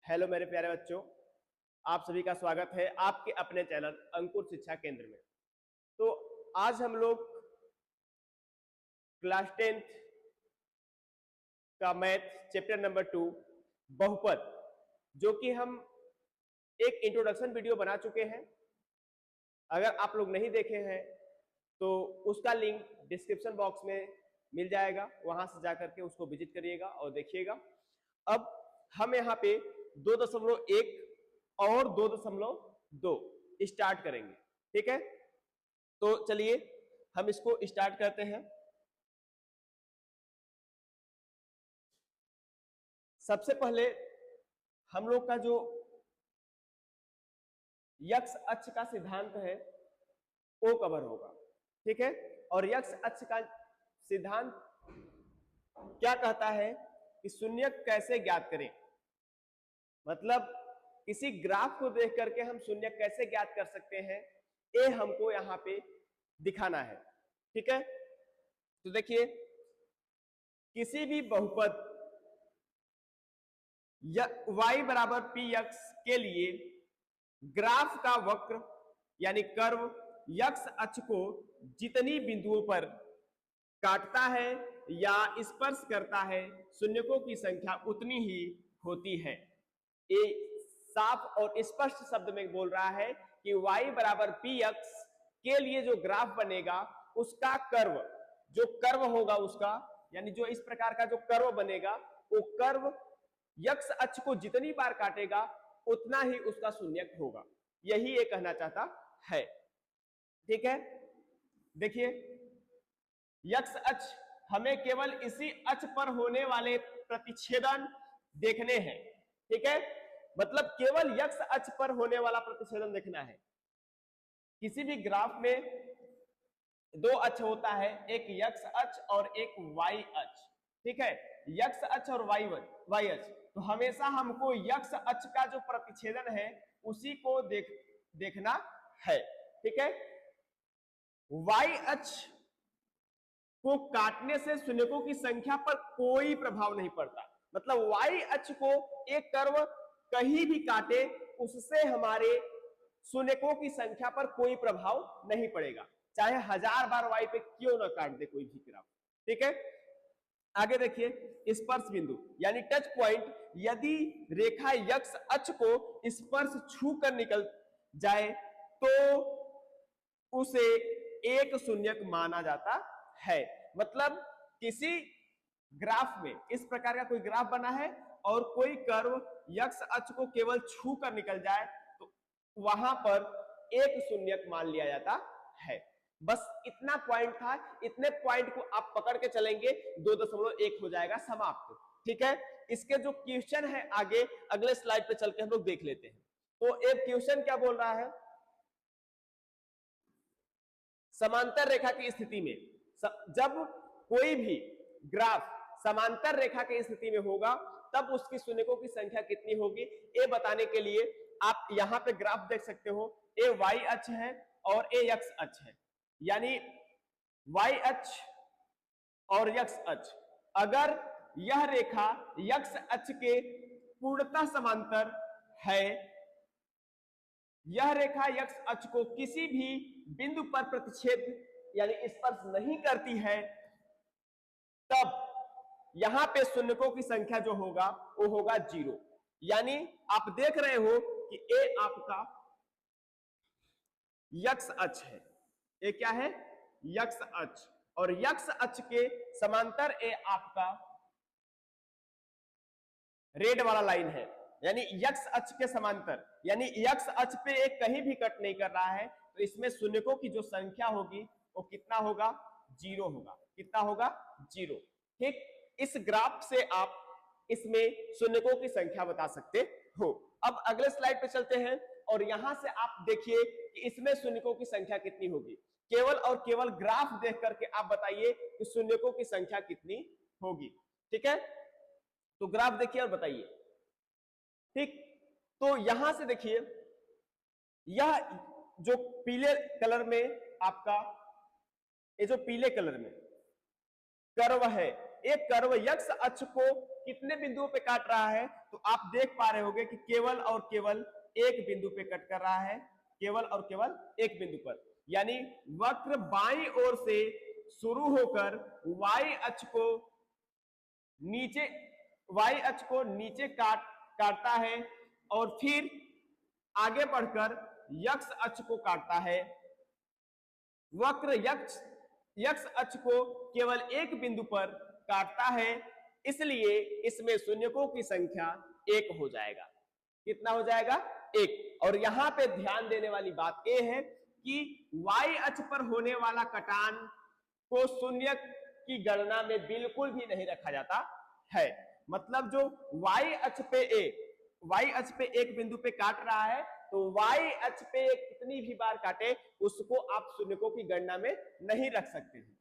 Hello मेरे प्यारे बच्चों, आप सभी का स्वागत है आपके अपने चैनल अंकुर शिक्षा केंद्र में। तो आज हम लोग क्लास 10th का मैथ चैप्टर नंबर 2 बहुपद, जो कि हम एक इंट्रोडक्शन वीडियो बना चुके हैं। अगर आप लोग नहीं देखे हैं तो उसका लिंक डिस्क्रिप्शन बॉक्स में मिल जाएगा, वहां से जाकर के उसको विजिट करिएगा और देखिएगा। अब हम यहाँ पे 2.1 और 2.2 स्टार्ट करेंगे, ठीक है। तो चलिए हम इसको स्टार्ट करते हैं। सबसे पहले हम लोग का जो यक्ष अक्ष का सिद्धांत है वो कवर होगा, ठीक है। और यक्ष अक्ष का सिद्धांत क्या कहता है कि शून्यक कैसे ज्ञात करें, मतलब किसी ग्राफ को देख करके हम शून्यक कैसे ज्ञात कर सकते हैं, ये हमको यहाँ पे दिखाना है, ठीक है। तो देखिए, किसी भी बहुपद y बराबर पी एक्स के लिए ग्राफ का वक्र यानी कर्व यक्ष अक्ष को जितनी बिंदुओं पर काटता है या स्पर्श करता है, शून्यकों की संख्या उतनी ही होती है। ये साफ और स्पष्ट शब्द में बोल रहा है कि y बराबर पी एक्स के लिए जो ग्राफ बनेगा उसका कर्व, जो कर्व होगा उसका, यानी जो इस प्रकार का जो कर्व बनेगा, वो कर्व यक्ष अक्ष को जितनी बार काटेगा उतना ही उसका शून्यक होगा। यही ये कहना चाहता है, ठीक है। देखिए, यक्ष अक्ष हमें केवल इसी अक्ष पर होने वाले प्रतिच्छेदन देखने हैं, ठीक है। मतलब केवल यक्ष अक्ष पर होने वाला प्रतिच्छेदन देखना है। किसी भी ग्राफ में दो अक्ष होता है, एक यक्ष अक्ष और एक वाई अक्ष, ठीक है। यक्ष अक्ष और वाई अक्ष, तो हमेशा हमको यक्ष अक्ष का जो प्रतिच्छेदन है उसी को देखना है, ठीक है। वाई अक्ष को काटने से शून्यकों की संख्या पर कोई प्रभाव नहीं पड़ता। मतलब वाई अक्ष को एक कर्व कहीं भी काटे उससे हमारे शून्यकों की संख्या पर कोई प्रभाव नहीं पड़ेगा, चाहे 1000 बार वाई पे क्यों ना काट दे कोई भी ग्राफ, ठीक है। आगे देखिए, स्पर्श बिंदु यानी टच पॉइंट, यदि रेखा यक्ष अक्ष को स्पर्श छू कर निकल जाए तो उसे एक शून्यक माना जाता है। मतलब किसी ग्राफ में इस प्रकार का कोई ग्राफ बना है और कोई कर्व यक्ष अक्ष को केवल छू कर निकल जाए तो वहां पर एक शून्यक मान लिया जाता है। बस इतना पॉइंट था, इतने पॉइंट को आप पकड़ के चलेंगे 2.1 हो जाएगा समाप्त, ठीक है। इसके जो क्वेश्चन है आगे अगले स्लाइड पे चल के हम लोग देख लेते हैं। तो एक क्वेश्चन क्या बोल रहा है, समांतर रेखा की स्थिति में जब कोई भी ग्राफ समांतर रेखा की स्थिति में होगा तब उसकी शून्यकों की संख्या कितनी होगी, ये बताने के लिए आप यहां पे ग्राफ देख सकते हो। ए वाई अक्ष है और ए एक्स अक्ष है, यानी वाई अक्ष और यक्ष अक्ष। अगर यह रेखा यक्ष अक्ष के पूर्णतः समांतर है, यह रेखा यक्ष अक्ष को किसी भी बिंदु पर प्रतिच्छेद यानी स्पर्श नहीं करती है, तब यहां पे शून्यकों की संख्या जो होगा वो होगा 0। यानी आप देख रहे हो कि ए आपका यक्ष अक्ष है, ये क्या है, यक्ष अक्ष, और यक्ष अक्ष के समांतर ए आपका रेड वाला लाइन है, यानी यक्ष अक्ष के समांतर, यानी यक्ष अक्ष पे एक कहीं भी कट नहीं कर रहा है, तो इसमें शून्यकों की जो संख्या होगी वो कितना होगा, 0 होगा। कितना होगा, 0, ठीक। इस ग्राफ से आप इसमें शून्यकों की संख्या बता सकते हो। अब अगले स्लाइड पे चलते हैं और यहां से आप देखिए कि इसमें शून्यकों की संख्या कितनी होगी। केवल और केवल ग्राफ देख करके आप बताइए कि शून्यकों की संख्या कितनी होगी, ठीक है। तो ग्राफ देखिए और बताइए, ठीक। तो यहां से देखिए, यह जो पीले कलर में आपका, ये जो पीले कलर में कर्व है, एक कर्व यक्स अक्ष को कितने बिंदुओं पे काट रहा है, तो आप देख पा रहे होंगे कि केवल और केवल एक बिंदु पे कट कर रहा है, केवल और केवल एक बिंदु पर। यानी वक्र बाईं ओर से शुरू होकर y अक्ष को नीचे काटता है और फिर आगे बढ़कर यक्स अक्ष को काटता है। वक्र यक्स अक्ष को केवल एक बिंदु पर काटता है, इसलिए इसमें शून्यकों की संख्या 1 हो जाएगा। कितना हो जाएगा? 1। और यहां पे ध्यान देने वाली बात यह है कि y अक्ष पर होने वाला कटान को शून्य की गणना में बिल्कुल भी नहीं रखा जाता है। मतलब जो y अक्ष पे एक बिंदु पे काट रहा है, तो y अक्ष पे कितनी भी बार काटे उसको आप शून्यकों की गणना में नहीं रख सकते हैं।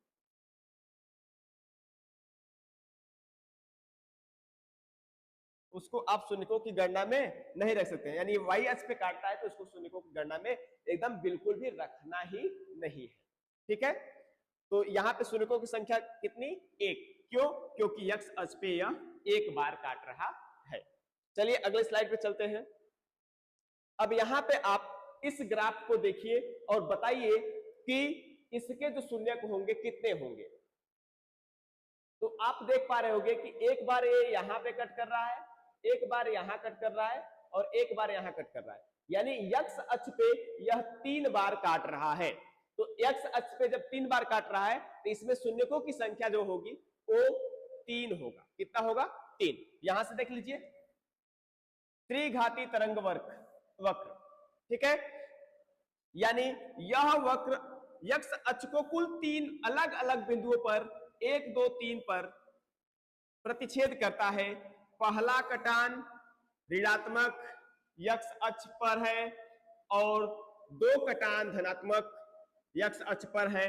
उसको आप शून्यकों की गणना में नहीं रख सकते हैं। यानी y अक्ष पे काटता है तो उसको शून्यकों की गणना में एकदम बिल्कुल भी रखना ही नहीं है। ठीक है, तो यहां पे शून्यकों की संख्या कितनी? 1। क्यों? क्योंकि x अक्ष पे यह एक बार काट रहा है। चलिए अगले स्लाइड पे चलते हैं। अब यहां पे आप इस ग्राफ को देखिए और बताइए कि इसके जो शून्यक होंगे कितने होंगे। तो आप देख पा रहे होंगे कि एक बार ये यहां पे कट कर रहा है, एक बार यहां कट कर रहा है और एक बार यहां कट कर रहा है। यानी x अक्ष पे यह 3 बार काट रहा है। तो x अक्ष पे जब 3 बार काट रहा है तो इसमें शून्यकों की संख्या जो होगी वो 3 होगा। कितना होगा? 3। यहां से देख लीजिए, त्रिघाती तरंग वक्र। ठीक है, यानी यह वक्र x अक्ष को कुल 3 अलग अलग बिंदुओं पर 1 2 3 पर प्रतिच्छेद करता है। पहला कटान ऋणात्मक x अक्ष पर है और 2 कटान धनात्मक x अक्ष पर है।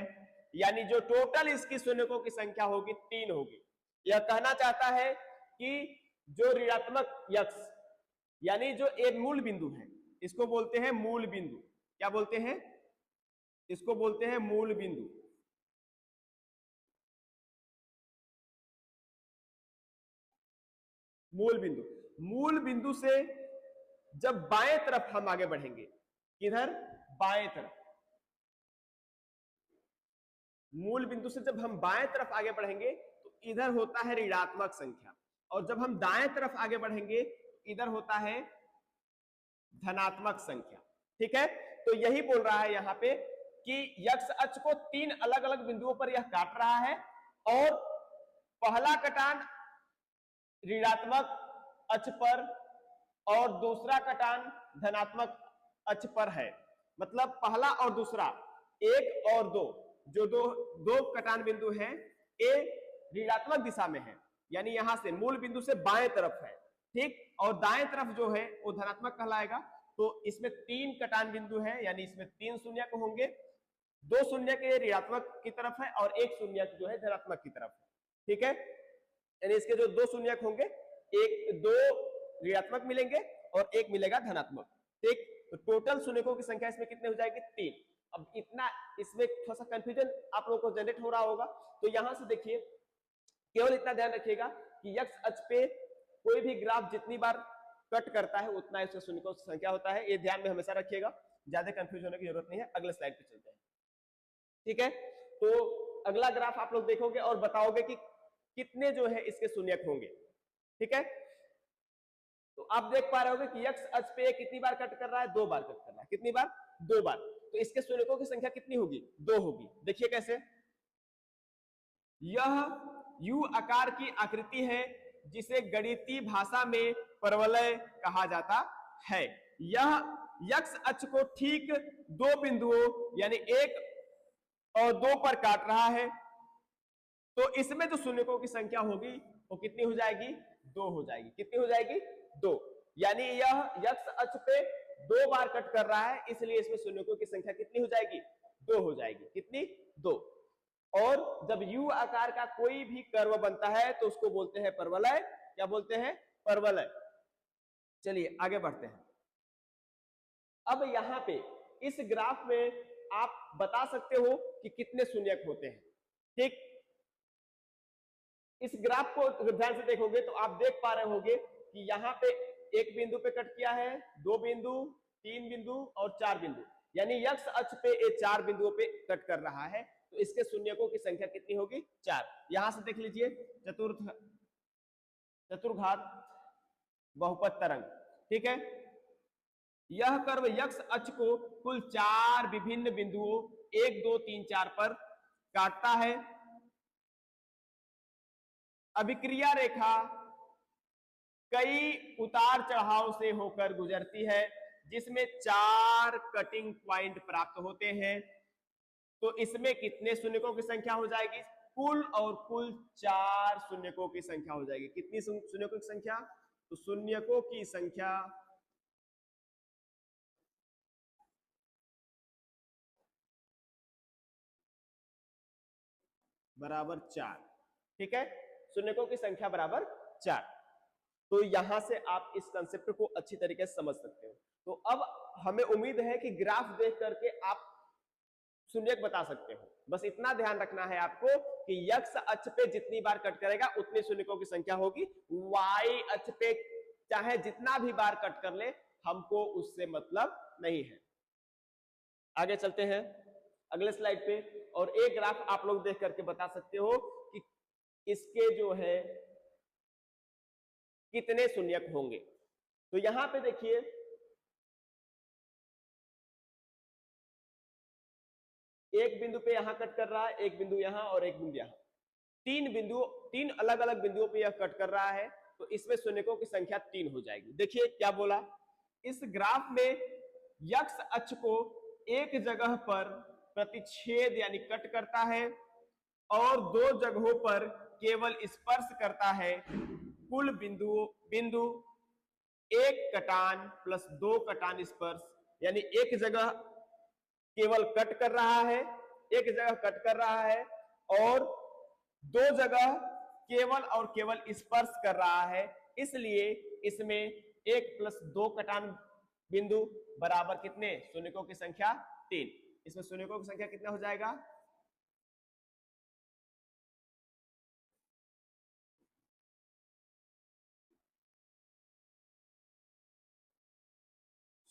यानी जो टोटल इसकी शून्यकों की संख्या होगी 3 होगी। यह कहना चाहता है कि जो ऋणात्मक x यानी जो एक मूल बिंदु है, इसको बोलते हैं मूल बिंदु। क्या बोलते हैं? इसको बोलते हैं मूल बिंदु। मूल बिंदु से जब बाएं तरफ हम आगे बढ़ेंगे, किधर? बाएं तरफ। मूल बिंदु से जब हम बाएं तरफ आगे बढ़ेंगे तो इधर होता है ऋणात्मक संख्या, और जब हम दाएं तरफ आगे बढ़ेंगे तो इधर होता है धनात्मक संख्या। ठीक है, तो यही बोल रहा है यहां पे कि x अक्ष को 3 अलग अलग बिंदुओं पर यह काट रहा है और पहला कटान ऋणात्मक अक्ष पर और दूसरा कटान धनात्मक अक्ष पर है। मतलब पहला और दूसरा 1 और 2 जो दो कटान बिंदु हैं, ये ऋणात्मक दिशा में है, यानी यहां से मूल बिंदु से बाएं तरफ है। ठीक, और दाएं तरफ जो है वो धनात्मक कहलाएगा। तो इसमें 3 कटान बिंदु है, यानी इसमें 3 शून्यक होंगे। 2 शून्यक ऋणात्मक की तरफ है और 1 शून्यक जो है धनात्मक की तरफ है। ठीक है, यानी इसके जो 2 शून्यक होंगे, 2 ऋणात्मक मिलेंगे और 1 मिलेगा धनात्मक। ठीक, तो टोटल शून्यकों की संख्या इसमें कितने हो जाएगी? 3। अब इतना इसमें थोड़ा सा कंफ्यूजन आप लोगों को जनरेट हो रहा होगा, तो यहां से देखिए, केवल इतना ध्यान रखिएगा कि x अक्ष पे कोई भी ग्राफ जितनी बार कट करता है उतना इसका शून्यकों की संख्या होता है। ये ध्यान में हमेशा रखिएगा, ज्यादा कंफ्यूज होने की जरूरत नहीं है। अगले स्लाइड पे चलते हैं। ठीक है, तो अगला ग्राफ आप लोग देखोगे और बताओगे कि कितने जो है इसके शून्यक होंगे। ठीक है, तो आप देख पा रहे होगे कि x अक्ष पे कितनी बार कट कर रहा है? 2 बार कट कर रहा है। कितनी बार? 2 बार। तो इसके शून्यकों की संख्या कितनी होगी? 2 होगी। देखिए कैसे, यह U आकार की आकृति है जिसे गणितीय भाषा में परवलय कहा जाता है। यह x अक्ष को ठीक 2 बिंदुओं यानी 1 और 2 पर काट रहा है। तो इसमें जो शून्यकों की संख्या होगी वो कितनी हो जाएगी? 2 हो जाएगी। कितनी हो जाएगी? 2। यानी यह x अक्ष पे 2 बार कट कर रहा है, इसलिए इसमें शून्यकों की संख्या कितनी हो जाएगी? 2 हो जाएगी। कितनी? 2। और जब U आकार का कोई भी कर्व बनता है तो उसको बोलते हैं परवलय। क्या बोलते हैं? परवलय। चलिए आगे बढ़ते हैं। अब यहां पे इस ग्राफ में आप बता सकते हो कि कितने शून्यक होते हैं। ठीक, इस ग्राफ को ध्यान से देखोगे तो आप देख पा रहे होगे कि यहाँ पे एक बिंदु पे कट किया है, 2 बिंदु, 3 बिंदु और 4 बिंदु, यानी x अक्ष पे ये 4 बिंदुओं पे कट कर रहा है। तो इसके शून्यकों की संख्या कितनी होगी? 4। यहां से देख लीजिए चतुर्घात बहुपद तरंग, ठीक है। यह कर्व x अक्ष को कुल 4 विभिन्न बिंदुओं 1 2 3 4 पर काटता है। अभिक्रिया रेखा कई उतार चढ़ाव से होकर गुजरती है, जिसमें 4 कटिंग पॉइंट प्राप्त होते हैं। तो इसमें कितने शून्यकों की संख्या हो जाएगी? कुल और कुल 4 शून्यकों की संख्या हो जाएगी। कितनी शून्यकों की संख्या? तो शून्यकों की संख्या बराबर 4, ठीक है। शून्यकों की संख्या बराबर 4। तो यहां से आप इस कंसेप्ट को अच्छी तरीके से समझ सकते हो। तो अब हमें उम्मीद है कि ग्राफ देख करके आप शून्यक बता सकते हो। बस इतना ध्यान रखना है आपको कि x अक्ष पे जितनी बार कट करेगा उतनी शून्यकों की संख्या होगी। y अक्ष पे चाहे जितना भी बार कट कर ले, हमको उससे मतलब नहीं है। आगे चलते हैं अगले स्लाइड पे, और एक ग्राफ आप लोग देख करके बता सकते हो कि इसके जो है कितने शून्यक होंगे। तो यहां पे देखिए एक बिंदु पे यहां कट कर रहा है, एक बिंदु यहां और एक बिंदु यहां, 3 अलग अलग बिंदुओं पे यह कट कर रहा है। तो इसमें शून्यकों की संख्या 3 हो जाएगी। देखिए क्या बोला, इस ग्राफ में x अक्ष को एक जगह पर प्रतिच्छेद यानी कट करता है और 2 जगहों पर केवल स्पर्श करता है। कुल बिंदु 1 कटान प्लस 2 कटान स्पर्श, यानी एक जगह केवल कट कर रहा है, एक जगह कट कर रहा है और 2 जगह केवल और केवल स्पर्श कर रहा है। इसलिए इसमें 1 प्लस 2 कटान बिंदु बराबर कितने? शून्यकों की संख्या 3। इसमें शून्यकों की संख्या कितना हो जाएगा?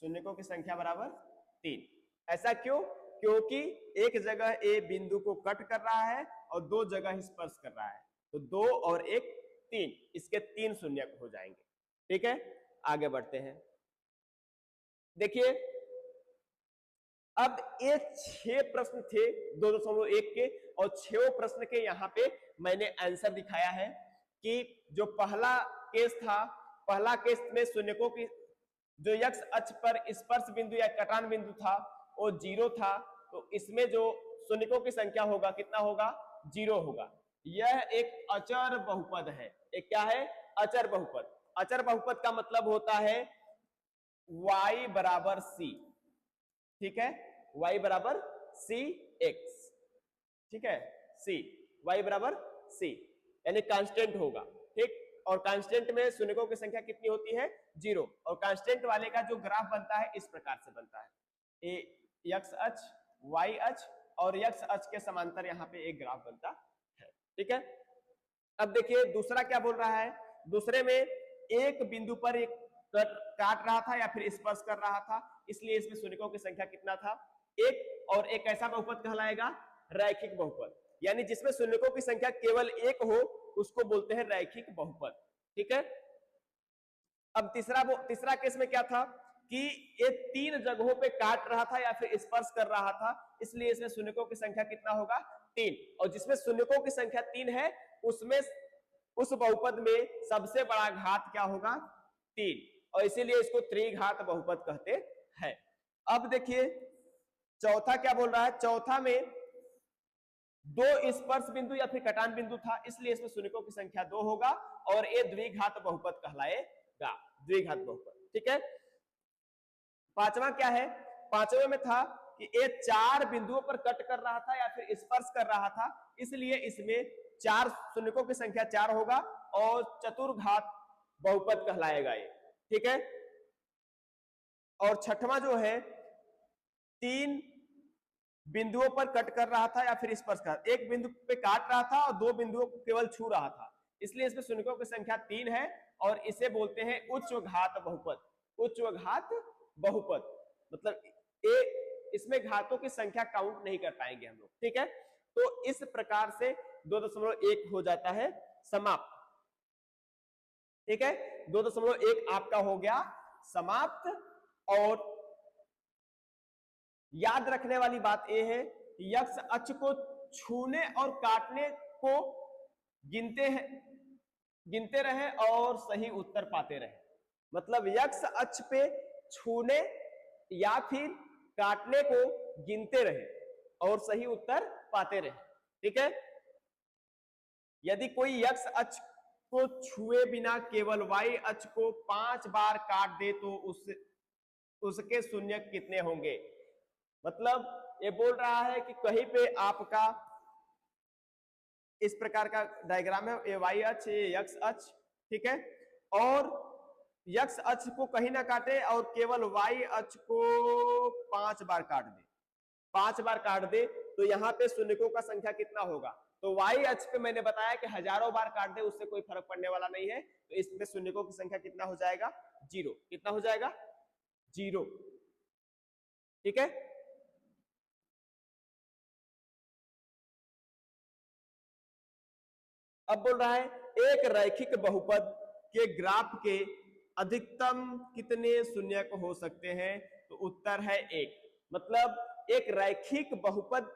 शून्यकों की संख्या बराबर 3। ऐसा क्यों? क्योंकि एक जगह ए बिंदु को कट कर रहा है और 2 जगह स्पर्श कर रहा है। तो 2 और 1 3, इसके 3 शून्यक हो जाएंगे, ठीक है। आगे बढ़ते हैं। देखिए अब ये 6 प्रश्न थे 2.1 के, और 6 प्रश्न के यहाँ पे मैंने आंसर दिखाया है कि जो पहला केस था, पहला केस में शून्यकों की जो x अक्ष पर स्पर्श बिंदु या कटान बिंदु था वो 0 था। तो इसमें जो शून्यकों की संख्या होगा कितना होगा? 0 होगा। यह एक अचर बहुपद है। एक क्या है? अचर बहुपद। अचर बहुपद का मतलब होता है y बराबर c, ठीक है। y बराबर c x, ठीक है। c y बराबर c यानी कांस्टेंट होगा, ठीक। और कांस्टेंट में शून्यकों की संख्या कितनी होती है? 0। और कांस्टेंट वाले का जो ग्राफ बनता है इस प्रकार से बनता है, ए x अक्ष, y अक्ष और x अक्ष के समांतर यहाँ पे एक ग्राफ बनता है, ठीक है। अब देखिए दूसरा क्या बोल रहा है। दूसरे में एक बिंदु पर एक काट रहा था या फिर स्पर्श कर रहा था, इसलिए इसमें शून्यकों की संख्या कितना था? 1। और एक ऐसा बहुपद कहलाएगा रैखिक बहुपद, यानी जिसमें शून्यकों की संख्या केवल 1 हो उसको बोलते हैं रैखिक बहुपद, ठीक है। अब तीसरा केस में क्या था कि ये 3 जगहों पे काट रहा था या फिर स्पर्श कर रहा था, इसलिए इसमें शून्यकों की संख्या कितना होगा? 3। और जिसमें शून्यकों की संख्या 3 है उसमें उस बहुपद में सबसे बड़ा घात क्या होगा? 3, और इसीलिए इसको त्रिघात बहुपद कहते हैं। अब देखिए चौथा क्या बोल रहा है। चौथा में 2 स्पर्श बिंदु या फिर कटान बिंदु था, इसलिए इसमें शून्यकों की संख्या 2 होगा और ये द्विघात बहुपद कहलाएगा, द्विघात बहुपद, ठीक है। पांचवा क्या है? पांचवे में था कि ये 4 बिंदुओं पर कट कर रहा था या फिर स्पर्श कर रहा था, इसलिए इसमें 4 शून्यकों की संख्या 4 होगा और चतुर्घात बहुपद कहलाएगा ये, ठीक है। और छठवां जो है 3 बिंदुओं पर कट कर रहा था या फिर स्पर्श कर, एक बिंदु पे काट रहा था और 2 बिंदुओं को केवल छू रहा था, इसलिए इसमें शून्यकों की संख्या 3 है और इसे बोलते हैं उच्च घात बहुपद। उच्च घात बहुपद मतलब इसमें घातों की संख्या काउंट नहीं कर पाएंगे हम लोग, ठीक है। तो इस प्रकार से 2.1 हो जाता है समाप्त, ठीक है। 2.1 आपका हो गया समाप्त। और याद रखने वाली बात यह है कि यक्ष अक्ष को छूने और काटने को गिनते रहे और सही उत्तर पाते रहे। मतलब यक्ष अक्ष पे छूने या फिर काटने को गिनते रहे और सही उत्तर पाते रहे, ठीक है। यदि कोई यक्ष अक्ष को छुए बिना केवल वाई अक्ष को 5 बार काट दे तो उसके शून्यक कितने होंगे। मतलब ये बोल रहा है कि कहीं पे आपका इस प्रकार का डायग्राम है, ये वाई अक्ष, ये यक्ष अक्ष, ठीक है। और यक्ष अक्ष को कहीं ना काटे और केवल वाई अक्ष को 5 बार काट दे, 5 बार काट दे तो यहाँ पे शून्यकों का संख्या कितना होगा। तो वाई अक्ष पे मैंने बताया कि हजारों बार काट दे उससे कोई फर्क पड़ने वाला नहीं है, तो इसमें शून्यकों की संख्या कितना हो जाएगा 0। कितना हो जाएगा 0, ठीक है। अब बोल रहा है एक रैखिक बहुपद के ग्राफ के अधिकतम कितने शून्यक हो सकते हैं। तो उत्तर है 1। मतलब एक रैखिक बहुपद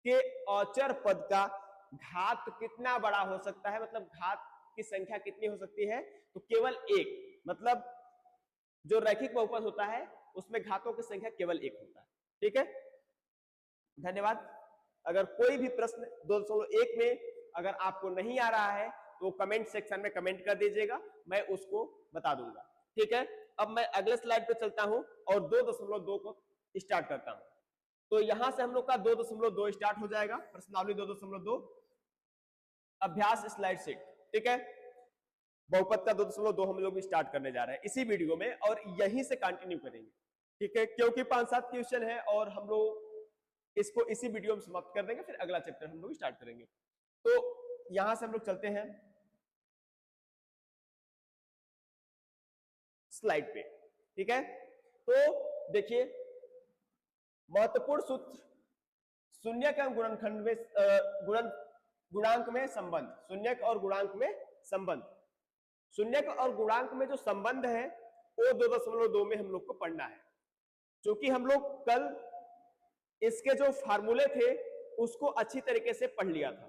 के औचर पद का घात कितना बड़ा हो सकता है, मतलब घात की संख्या कितनी हो सकती है। तो केवल 1। मतलब जो रैखिक बहुपद होता है उसमें घातों की संख्या केवल 1 होता है, ठीक है। धन्यवाद। अगर कोई भी प्रश्न 2.1 में अगर आपको नहीं आ रहा है तो कमेंट सेक्शन में कमेंट कर दीजिएगा, मैं उसको बता दूंगा, ठीक है। अब मैं अगले स्लाइड पे चलता हूं और 2.2 को स्टार्ट करता हूं। तो यहां से हम लोग का 2.2 स्टार्ट हो जाएगा, प्रश्नावली 2.2 अभ्यास स्लाइड सेट, ठीक है। बहुपद का 2.2 हम लोग स्टार्ट करने जा रहे हैं इसी वीडियो में और यहीं से कंटिन्यू करेंगे, ठीक है। क्योंकि 5-7 क्वेश्चन है और हम लोग इसको इसी वीडियो में समाप्त कर देंगे, फिर अगला चैप्टर हम लोग स्टार्ट करेंगे। तो यहां से हम लोग चलते हैं स्लाइड पे, ठीक है। तो देखिए महत्वपूर्ण सूत्र शून्यक एवं गुणनखंड में गुणांक में संबंध, शून्यक और गुणांक में संबंध। शून्यक और गुणांक में जो संबंध है वो 2.2 में हम लोग को पढ़ना है, क्योंकि हम लोग कल इसके जो फार्मूले थे उसको अच्छी तरीके से पढ़ लिया था,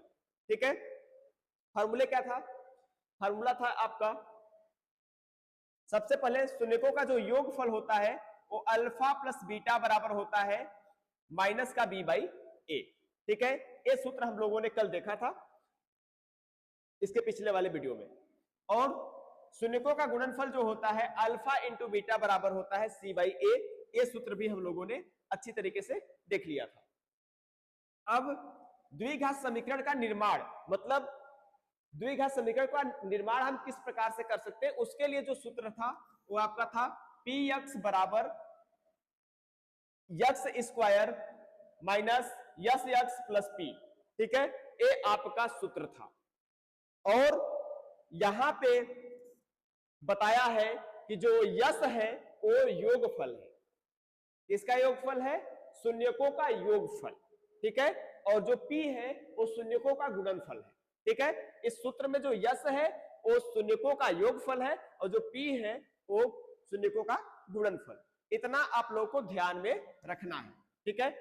ठीक है। फार्मूले क्या था, फार्मूला था आपका सबसे पहले शून्यकों का जो योगफल होता है वो अल्फा प्लस बीटा बराबर होता है माइनस का बी बाई ए, ठीक है। ये सूत्र हम लोगों ने कल देखा था इसके पिछले वाले वीडियो में। और शून्यकों का गुणनफल जो होता है अल्फा इंटू बीटा बराबर होता है सी बाई ए, ये सूत्र भी हम लोगों ने अच्छी तरीके से देख लिया था। अब द्विघात समीकरण का निर्माण, मतलब द्विघात समीकरण का निर्माण हम किस प्रकार से कर सकते हैं, उसके लिए जो सूत्र था वो आपका था पी एक्स बराबर x square minus yes x plus P, ठीक है। ये आपका सूत्र था। और यहां पे बताया है कि जो यस है वो योगफल है, इसका योगफल है शून्यकों का योगफल, ठीक है। और जो पी है वो शून्यकों का गुणनफल है, ठीक है। इस सूत्र में जो यस है वो शून्यकों का योगफल है और जो पी है वो शून्यकों का गुणनफल। इतना आप लोगों को ध्यान में रखना है, ठीक है।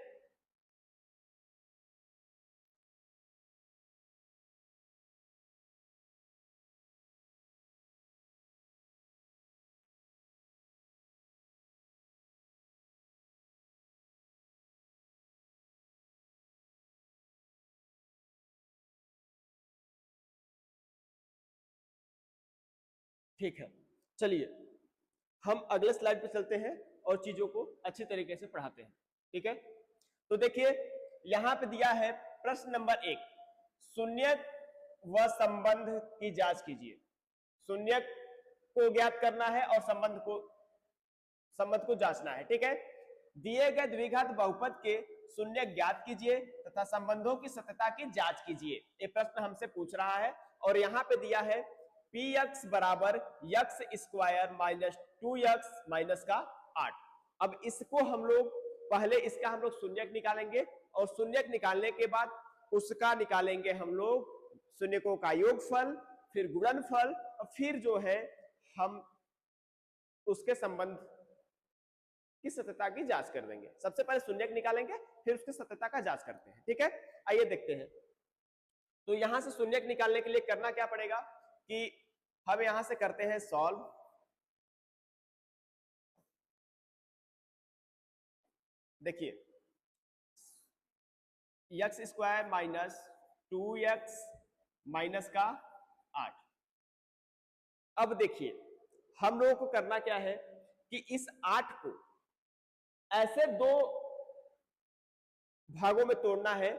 ठीक है, चलिए हम अगले स्लाइड पे चलते हैं और चीजों को अच्छी तरीके से पढ़ाते हैं, ठीक है। तो देखिए यहां पे दिया है प्रश्न नंबर 1, शून्यक व संबंध की जांच कीजिए। शून्यक को ज्ञात करना है और संबंध को जांचना है, ठीक है। दिए गए द्विघात बहुपद के शून्यक ज्ञात कीजिए तथा संबंधों की सत्यता की जांच कीजिए। ये प्रश्न हमसे पूछ रहा है और यहां पे दिया है पी एक्स बराबर x square minus 2x minus का 8। अब इसको हम लोग पहले इसका हम लोग शून्यक निकालेंगे और शून्यक निकालने के बाद उसका निकालेंगे हम लोग शून्यकों का योगफल, फिर गुणनफल और फिर जो है हम उसके संबंध की सत्यता की जांच कर देंगे। सबसे पहले शून्यक निकालेंगे फिर उसकी सत्यता का जांच करते हैं। ठीक है, आइए देखते हैं। तो यहां से शून्यक निकालने के लिए करना क्या पड़ेगा कि हम यहां से करते हैं सॉल्व। देखिए x square minus 2x minus का 8। अब देखिए हम लोगों को करना क्या है कि इस 8 को ऐसे दो भागों में तोड़ना है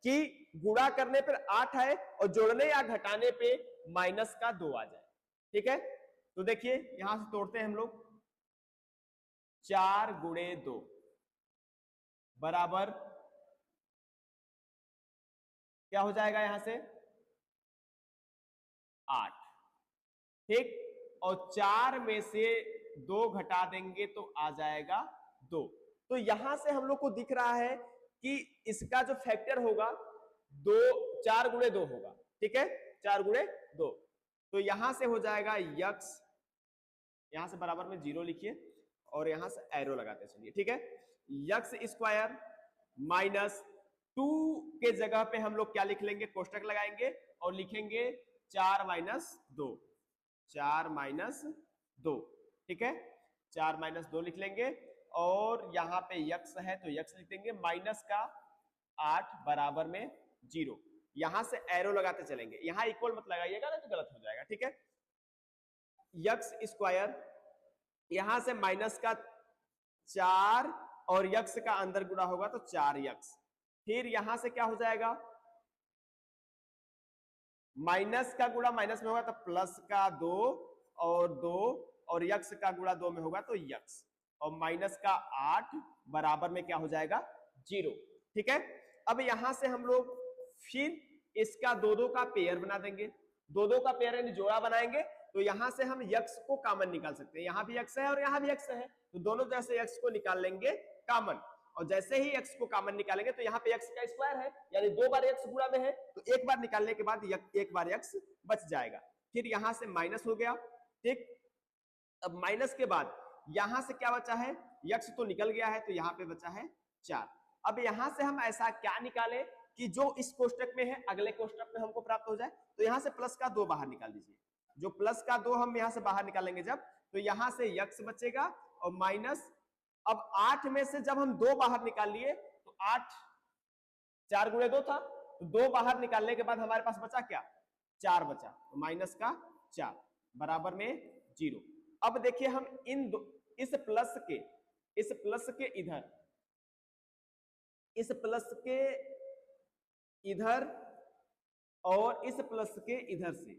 कि गुणा करने पर 8 आए और जोड़ने या घटाने पे माइनस का 2 आ जाए। ठीक है, तो देखिए यहां से तोड़ते हैं हम लोग। 4 गुणे 2 बराबर क्या हो जाएगा यहां से 8। ठीक, और 4 में से 2 घटा देंगे तो आ जाएगा 2। तो यहां से हम लोग को दिख रहा है कि इसका जो फैक्टर होगा 4 गुणे 2 होगा। ठीक है, 4 गुणे 2। तो यहां से हो जाएगा यक्स, यहां से बराबर में 0 लिखिए और यहां से एरो लगाते चलिए। ठीक है, यक्स स्क्वायर माइनस 2 के जगह पे हम लोग क्या लिख लेंगे, कोष्टक लगाएंगे और लिखेंगे 4 माइनस 2, 4 माइनस 2। ठीक है, 4 माइनस 2 लिख लेंगे और यहां पे यक्स है तो यक्स लिख देंगे माइनस का 8 बराबर में 0। यहां से एरो लगाते चलेंगे, यहां इक्वल मत लगाइएगा ना तो गलत हो जाएगा। ठीक है, यक्स स्क्वायर यहां से माइनस का 4 और यक्स का अंदर गुणा होगा तो 4 यक्स। फिर यहां से क्या हो जाएगा, माइनस का गुणा माइनस में होगा तो प्लस का 2 और 2 और यक्स का गुणा 2 में होगा तो यक्स और माइनस का 8 बराबर में क्या हो जाएगा 0। ठीक है, अब यहां से हम लोग फिर इसका 2-2 का पेयर बना देंगे। 2-2 का पेयर यानी जोड़ा बनाएंगे तो यहां से हम यक्स को कॉमन निकाल सकते हैं। यहां भी यक्स है और यहां भी यक्स है तो दोनों तरह से यक्स को निकाल लेंगे कॉमन और जैसे ही x को कॉमन निकालेंगे तो यहाँ पे x का स्क्वायर है यानी 2 बार x गुणा में है तो एक बार निकालने के बाद एक बार x बच जाएगा। फिर यहां से माइनस हो गया। ठीक, अब माइनस के बाद यहां से क्या बचा है, x तो निकल गया है तो यहाँ पे बचा है 4। अब यहां से हम ऐसा क्या निकाले कि जो इस कोष्टक में है अगले कोष्टक में हमको प्राप्त हो जाए। तो यहां से प्लस का 2 बाहर निकाल दीजिए। जो प्लस का 2 हम यहां से बाहर निकालेंगे जब तो यहां से x बचेगा और माइनस, अब 8 में से जब हम 2 बाहर निकाल लिए तो 8 4 गुणे 2 था तो 2 बाहर निकालने के बाद हमारे पास बचा क्या 4 बचा तो माइनस का 4 बराबर में 0। अब देखिए हम इस प्लस के इधर इस प्लस के इधर और इस प्लस के इधर से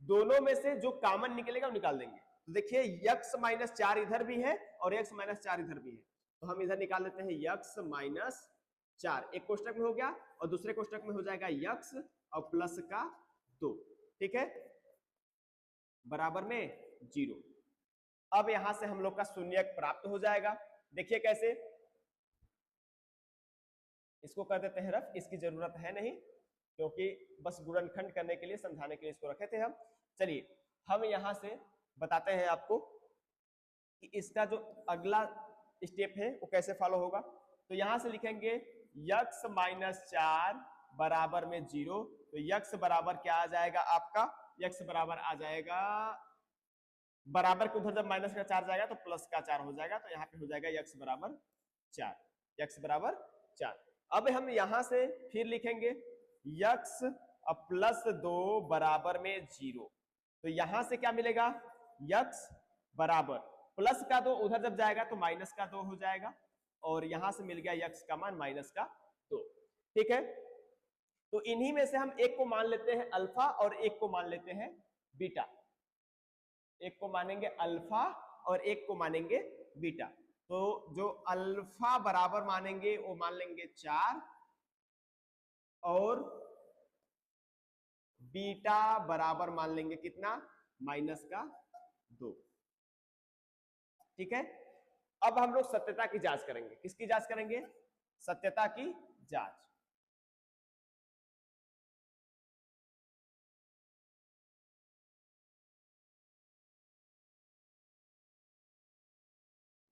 दोनों में से जो कॉमन निकलेगा वो निकाल देंगे। तो देखिए यक्स माइनस 4 इधर भी है और यक्स माइनस 4 इधर भी है तो हम इधर निकाल देते हैं यक्स माइनस 4। एक कोष्टक में हो गया और दूसरे कोष्टक में हो जाएगा यक्स और प्लस का 2। ठीक है, बराबर में 0। अब यहां से हम लोग का शून्यक प्राप्त हो जाएगा। देखिए कैसे, इसको कर देते हैं रफ, इसकी जरूरत है नहीं क्योंकि बस गुणनखंड करने के लिए समझाने के लिए इसको रखे थे हम। चलिए हम यहां से बताते हैं आपको कि इसका जो अगला स्टेप है वो कैसे फॉलो होगा। तो यहां से लिखेंगे यक्स माइनस 4 बराबर में 0। तो यक्स बराबर क्या आ जाएगा आपका, यक्स बराबर आ जाएगा बराबर के उधर जब माइनस का 4 जाएगा तो प्लस का 4 हो जाएगा तो यहाँ पे हो जाएगा यक्स बराबर 4, यक्स बराबर 4। अब हम यहां से फिर लिखेंगे यक्स प्लस 2 बराबर में 0। तो यहां से क्या मिलेगा, यक्स बराबर प्लस का 2 उधर जब जाएगा तो माइनस का 2 हो जाएगा और यहां से मिल गया यक्स का मान माइनस का 2। ठीक है, तो इन्हीं में से हम एक को मान लेते हैं अल्फा और एक को मान लेते हैं बीटा। एक को मानेंगे अल्फा और एक को मानेंगे बीटा। तो जो अल्फा बराबर मानेंगे वो मान लेंगे 4 और बीटा बराबर मान लेंगे कितना, -2। ठीक है, अब हम लोग सत्यता की जांच करेंगे। किसकी जांच करेंगे? सत्यता की जांच।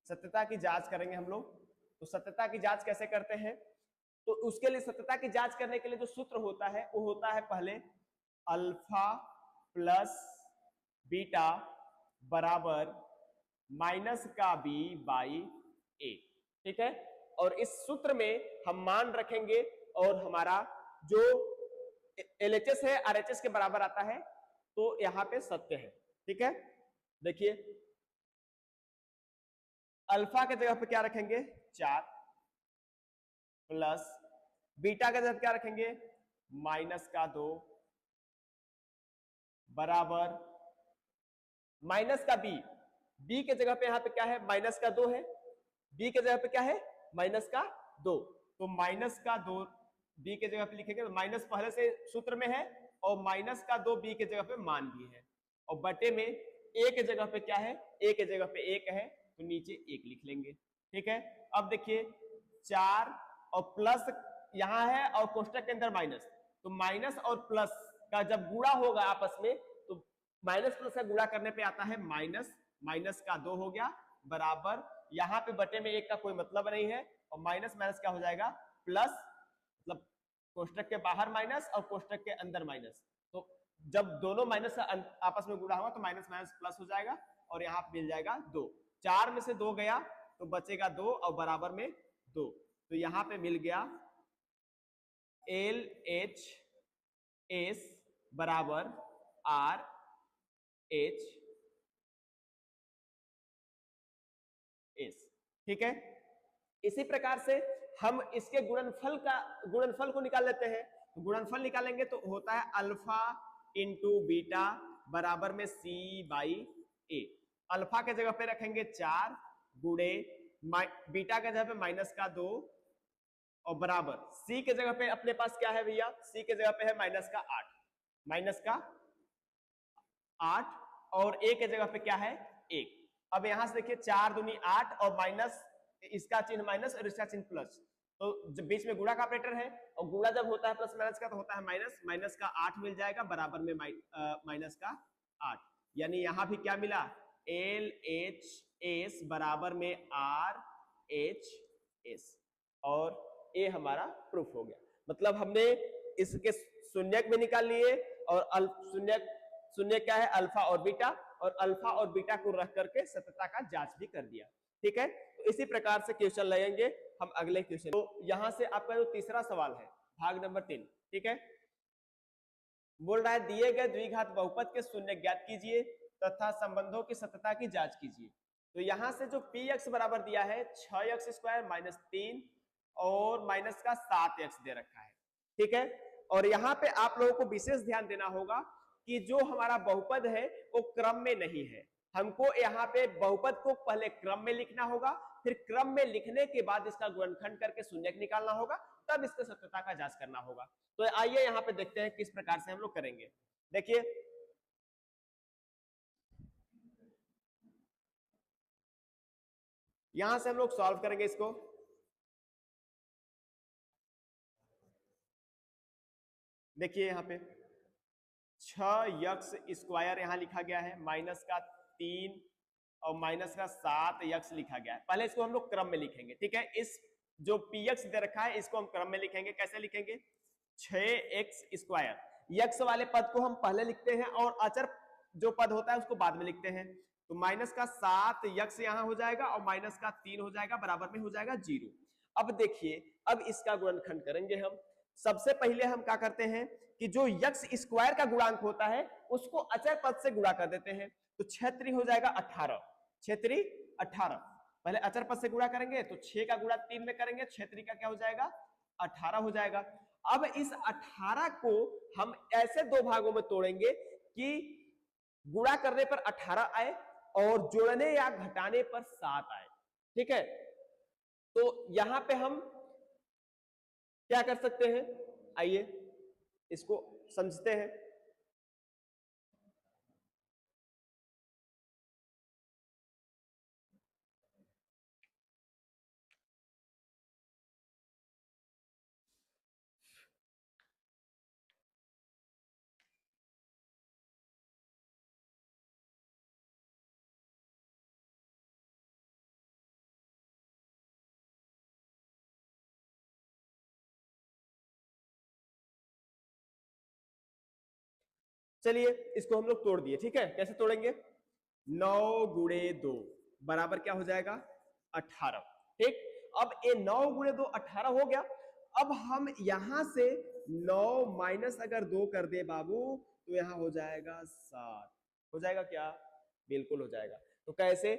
सत्यता की जांच करेंगे हम लोग। तो सत्यता की जांच कैसे करते हैं? तो उसके लिए सत्यता की जांच करने के लिए जो सूत्र होता है वो होता है पहले अल्फा प्लस बीटा बराबर माइनस का बी बाई ए। ठीक है, और इस सूत्र में हम मान रखेंगे और हमारा जो एलएचएस है आरएचएस के बराबर आता है, तो यहां पे सत्य है। ठीक है, देखिए अल्फा के जगह पे क्या रखेंगे 4 प्लस बीटा के जगह क्या रखेंगे -2 बराबर माइनस का बी। बी के जगह पे यहां पे क्या है -2 है, बी के जगह पे क्या है -2, तो -2 बी के जगह पे लिखेंगे। तो माइनस पहले से सूत्र में है और -2 बी के जगह पे मान भी है, और बटे में ए के जगह पे क्या है, ए के जगह पे 1 है तो नीचे 1 लिख लेंगे। ठीक है, अब देखिए 4 और प्लस यहां है और कोष्टक के अंदर माइनस, तो माइनस और प्लस का जब गुणा होगा आपस में तो माइनस प्लस का गुणा करने पे आता है -2 हो गया बराबर, यहां पे बटे में 1 का कोई मतलब नहीं है, और माइनस माइनस क्या हो जाएगा प्लस, मतलब कोष्टक के बाहर माइनस और कोष्टक के अंदर माइनस, तो जब दोनों माइनस आपस में गुणा होगा तो माइनस माइनस प्लस हो जाएगा और यहाँ मिल जाएगा 2। 4 में से 2 गया तो बचेगा 2 और बराबर में 2, तो यहाँ पे मिल गया LHS बराबर RH एस। ठीक है, इसी प्रकार से हम इसके गुणनफल को निकाल लेते हैं। तो गुणनफल निकालेंगे तो होता है अल्फा इंटू बीटा बराबर में सी बाई ए। अल्फा के जगह पे रखेंगे 4 गुणे बीटा के जगह पे -2 और बराबर सी के जगह पे अपने पास क्या है भैया, सी के जगह पे है -8 और ए के जगह पे क्या है 1। अब यहां से देखिए 4 दूनी 8 और माइनस, इसका चिन्ह माइनस और इसका चिन्ह प्लस, तो जब बीच में गुणा का ऑपरेटर है और गुणा जब होता है प्लस माइनस का तो होता है माइनस, माइनस का 8 मिल जाएगा बराबर में माइनस का 8, यानी यहां भी क्या मिला LHS बराबर में RHS, और ये हमारा प्रूफ हो गया। मतलब हमने इसके शून्यक भी निकाल लिए और शून्य क्या है अल्फा और बीटा, और अल्फा और बीटा को रख करके सत्यता का जांच भी कर दिया। ठीक है, तो इसी प्रकार से क्वेश्चन लेंगे हम अगले क्वेश्चन। तो यहां से आपका जो तीसरा सवाल है भाग नंबर 3, ठीक है, बोल रहा है दिए गए द्विघात बहुपद के शून्य ज्ञात कीजिए तथा संबंधों की सत्यता की जांच कीजिए। तो यहां से जो px बराबर दिया है 6x स्क्वायर -3 और माइनस का 7x दे रखा है। ठीक है, और यहाँ पे आप लोगों को विशेष ध्यान देना होगा कि जो हमारा बहुपद है वो क्रम में नहीं है। हमको यहाँ पे बहुपद को पहले क्रम में लिखना होगा, फिर क्रम में लिखने के बाद इसका गुणनखंड करके शून्यक निकालना होगा, तब इसके सत्यता का जांच करना होगा। तो आइए यहाँ पे देखते हैं किस प्रकार से हम लोग करेंगे। देखिए यहां से हम लोग सॉल्व करेंगे इसको। देखिए यहाँ पे 6x स्क्वायर यहाँ लिखा गया है, माइनस का 3 और माइनस का 7x लिखा गया है। पहले इसको हम लोग क्रम में लिखेंगे। ठीक है, इस जो px दे रखा है इसको हम क्रम में लिखेंगे। कैसे लिखेंगे 6x स्क्वायर, यक्स वाले पद को हम पहले लिखते हैं और अचर जो पद होता है उसको बाद में लिखते हैं। तो माइनस का 7x यहाँ हो जाएगा और माइनस का 3 हो जाएगा बराबर में हो जाएगा 0। अब देखिए अब इसका गुणनखंड करेंगे हम। सबसे पहले हम क्या करते हैं कि जो यक्स स्क्वायर का गुणांक होता है उसको अचर पद से गुणा कर देते हैं। तो 6 हो जाएगा 18, 6 18, पहले अचर पद से गुणा करेंगे तो 6 का गुणा 3 में करेंगे, 6 का क्या हो जाएगा 18 हो जाएगा। अब इस 18 को हम ऐसे दो भागों में तोड़ेंगे कि गुणा करने पर 18 आए और जोड़ने या घटाने पर 7 आए। ठीक है, तो यहां पे हम क्या कर सकते हैं, आइए इसको समझते हैं। चलिए इसको हम लोग तोड़ दिए, ठीक है। कैसे तोड़ेंगे? 9 गुणे 2 बराबर क्या हो जाएगा? 18। ठीक, अब ये 9 गुणे 2 18 हो गया। अब हम यहां से 9 माइनस अगर 2 कर दे बाबू तो यहां हो जाएगा 7। हो जाएगा क्या? बिल्कुल हो जाएगा। तो कैसे?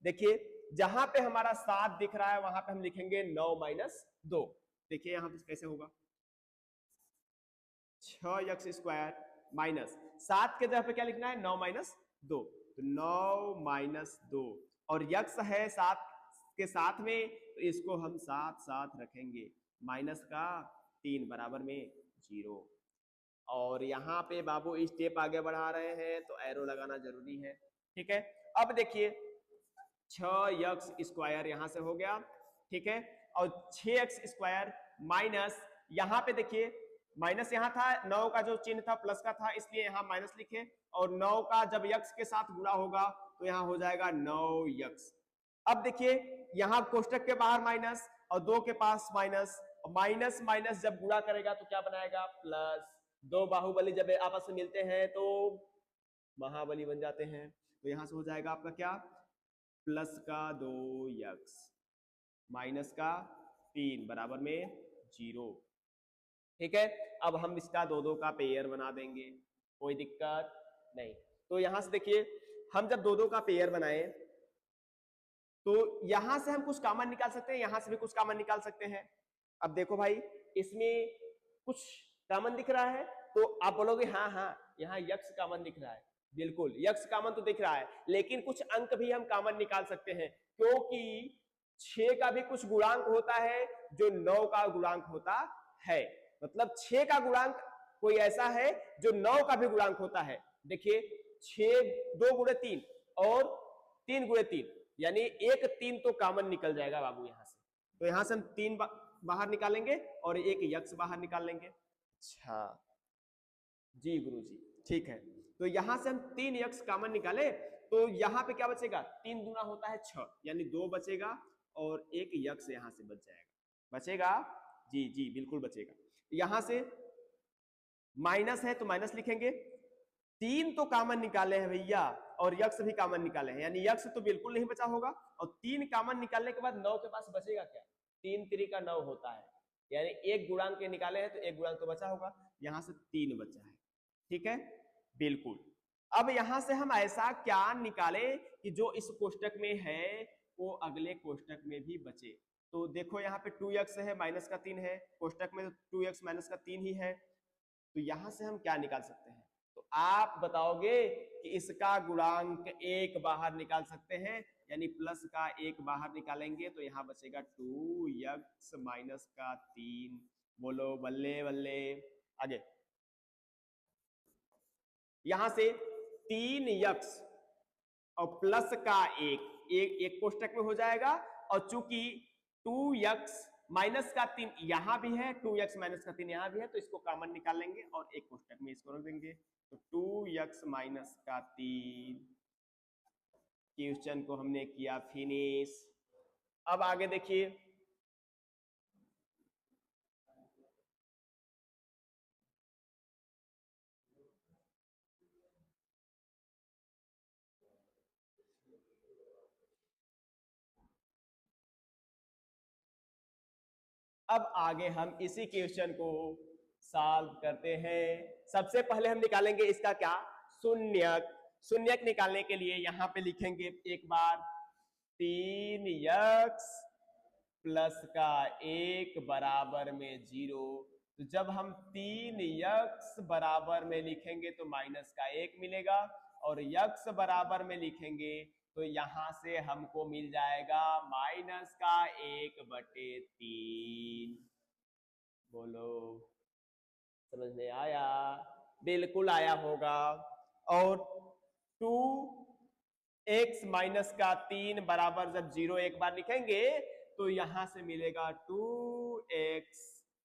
देखिए जहां पे हमारा 7 दिख रहा है वहां पे हम लिखेंगे 9 माइनस 2। देखिए यहां पे कैसे होगा? 6x² माइनस 7 के जगह पे क्या लिखना है? 9 माइनस 2। तो 9 माइनस 2 और यक्स है 7 के साथ में, तो इसको हम साथ साथ रखेंगे। माइनस का 3 बराबर में 0। और यहाँ पे बाबू स्टेप आगे बढ़ा रहे हैं तो एरो लगाना जरूरी है, ठीक है। अब देखिए 6x² यहां से हो गया, ठीक है। और 6x² माइनस यहाँ पे देखिए माइनस यहाँ था, 9 का जो चिन्ह था प्लस का था इसलिए यहाँ माइनस लिखे, और 9 का जब यक्स के साथ गुणा होगा तो यहाँ हो जाएगा 9x। अब देखिए यहाँ कोष्टक के बाहर माइनस और 2 के पास माइनस, माइनस माइनस जब गुणा करेगा तो क्या बनाएगा? प्लस। दो बाहुबली जब आपस में मिलते हैं तो महाबली बन जाते हैं। तो यहां से हो जाएगा आपका क्या? प्लस का 2x माइनस का 3 बराबर में 0, ठीक है। अब हम इसका 2-2 का पेयर बना देंगे, कोई दिक्कत नहीं। तो यहां से देखिए हम जब 2-2 का पेयर बनाए तो यहां से हम कुछ कॉमन निकाल सकते हैं, यहां से भी कुछ कॉमन निकाल सकते हैं। अब देखो भाई इसमें कुछ कॉमन दिख रहा है तो आप बोलोगे हाँ हाँ यहाँ यक्स कॉमन दिख रहा है। बिल्कुल यक्स कॉमन तो दिख रहा है, लेकिन कुछ अंक भी हम कॉमन निकाल सकते हैं, क्योंकि 6 का भी कुछ गुणांक होता है जो 9 का गुणांक होता है। मतलब 6 का गुणांक कोई ऐसा है जो 9 का भी गुणांक होता है। देखिए 6 2 गुणे 3 और 3 गुणे 3 यानी 1 3 तो कॉमन निकल जाएगा बाबू यहाँ से। तो यहाँ से हम 3 बाहर निकालेंगे और एक यक्स बाहर निकाल लेंगे। अच्छा जी गुरुजी, ठीक है। तो यहां से हम 3 यक्स कॉमन निकाले तो यहाँ पे क्या बचेगा? 3 दूना होता है 6 यानी 2 बचेगा और एक यक्स यहाँ से बच जाएगा। बचेगा जी जी बिल्कुल बचेगा। यहां से माइनस है तो माइनस लिखेंगे, 3 तो कॉमन निकाले हैं भैया और यक्स भी कॉमन निकाले हैं, यानी यक्स तो बिल्कुल नहीं बचा होगा। और 3 कॉमन निकालने के बाद 9 के पास बचेगा क्या? 3 3 का 9 होता है, यानी एक गुणांक के निकाले हैं तो एक गुणांक तो बचा होगा, यहां से 3 बचा है, ठीक है बिल्कुल। अब यहां से हम ऐसा क्या निकाले कि जो इस कोष्टक में है वो अगले कोष्टक में भी बचे। तो देखो यहाँ पे 2x है माइनस का 3 है, कोष्टक में 2x माइनस का 3 ही है, तो यहां से हम क्या निकाल सकते हैं? तो आप बताओगे कि इसका गुणांक 1 बाहर निकाल सकते हैं, यानी प्लस का 1 बाहर निकालेंगे तो यहां बचेगा 2x माइनस का 3। बोलो बल्ले बल्ले। आगे यहां से 3x और प्लस का 1 कोष्टक में हो जाएगा, और चूंकि 2x माइनस का 3 यहां भी है, 2x माइनस का 3 यहां भी है, तो इसको कॉमन निकाल लेंगे और एक कोष्टक में इसको रख देंगे। तो 2x माइनस का 3 क्वेश्चन को हमने किया फिनिश। अब आगे देखिए अब आगे हम इसी क्वेश्चन को सॉल्व करते हैं। सबसे पहले हम निकालेंगे इसका क्या? शून्यक। शून्यक निकालने के लिए यहां पे लिखेंगे एक बार 3x प्लस का 1 बराबर में 0। तो जब हम 3x बराबर में लिखेंगे तो माइनस का 1 मिलेगा, और x बराबर में लिखेंगे तो यहां से हमको मिल जाएगा माइनस का 1/3। बोलो समझ में आया? बिल्कुल आया होगा। और 2x माइनस का 3 बराबर जब 0 एक बार लिखेंगे तो यहां से मिलेगा 2x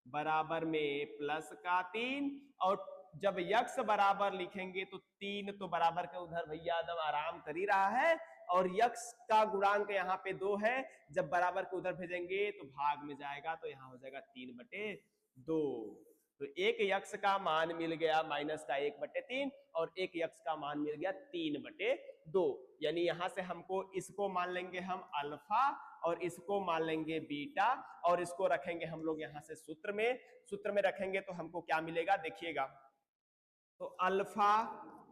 बराबर में प्लस का 3, और जब यक्स बराबर लिखेंगे तो 3 तो बराबर के उधर भैया एकदम आराम कर ही रहा है, और यक्स का गुणांक यहाँ पे 2 है, जब बराबर के उधर भेजेंगे तो भाग में जाएगा तो यहाँ हो जाएगा 3/2। तो तो एक यक्स का मान मिल गया -1/3 और एक यक्स का मान मिल गया 3/2। यानी यहां से हमको इसको मान लेंगे हम अल्फा और इसको मान लेंगे बीटा और इसको रखेंगे हम लोग यहां से सूत्र में रखेंगे तो हमको क्या मिलेगा देखिएगा। तो अल्फा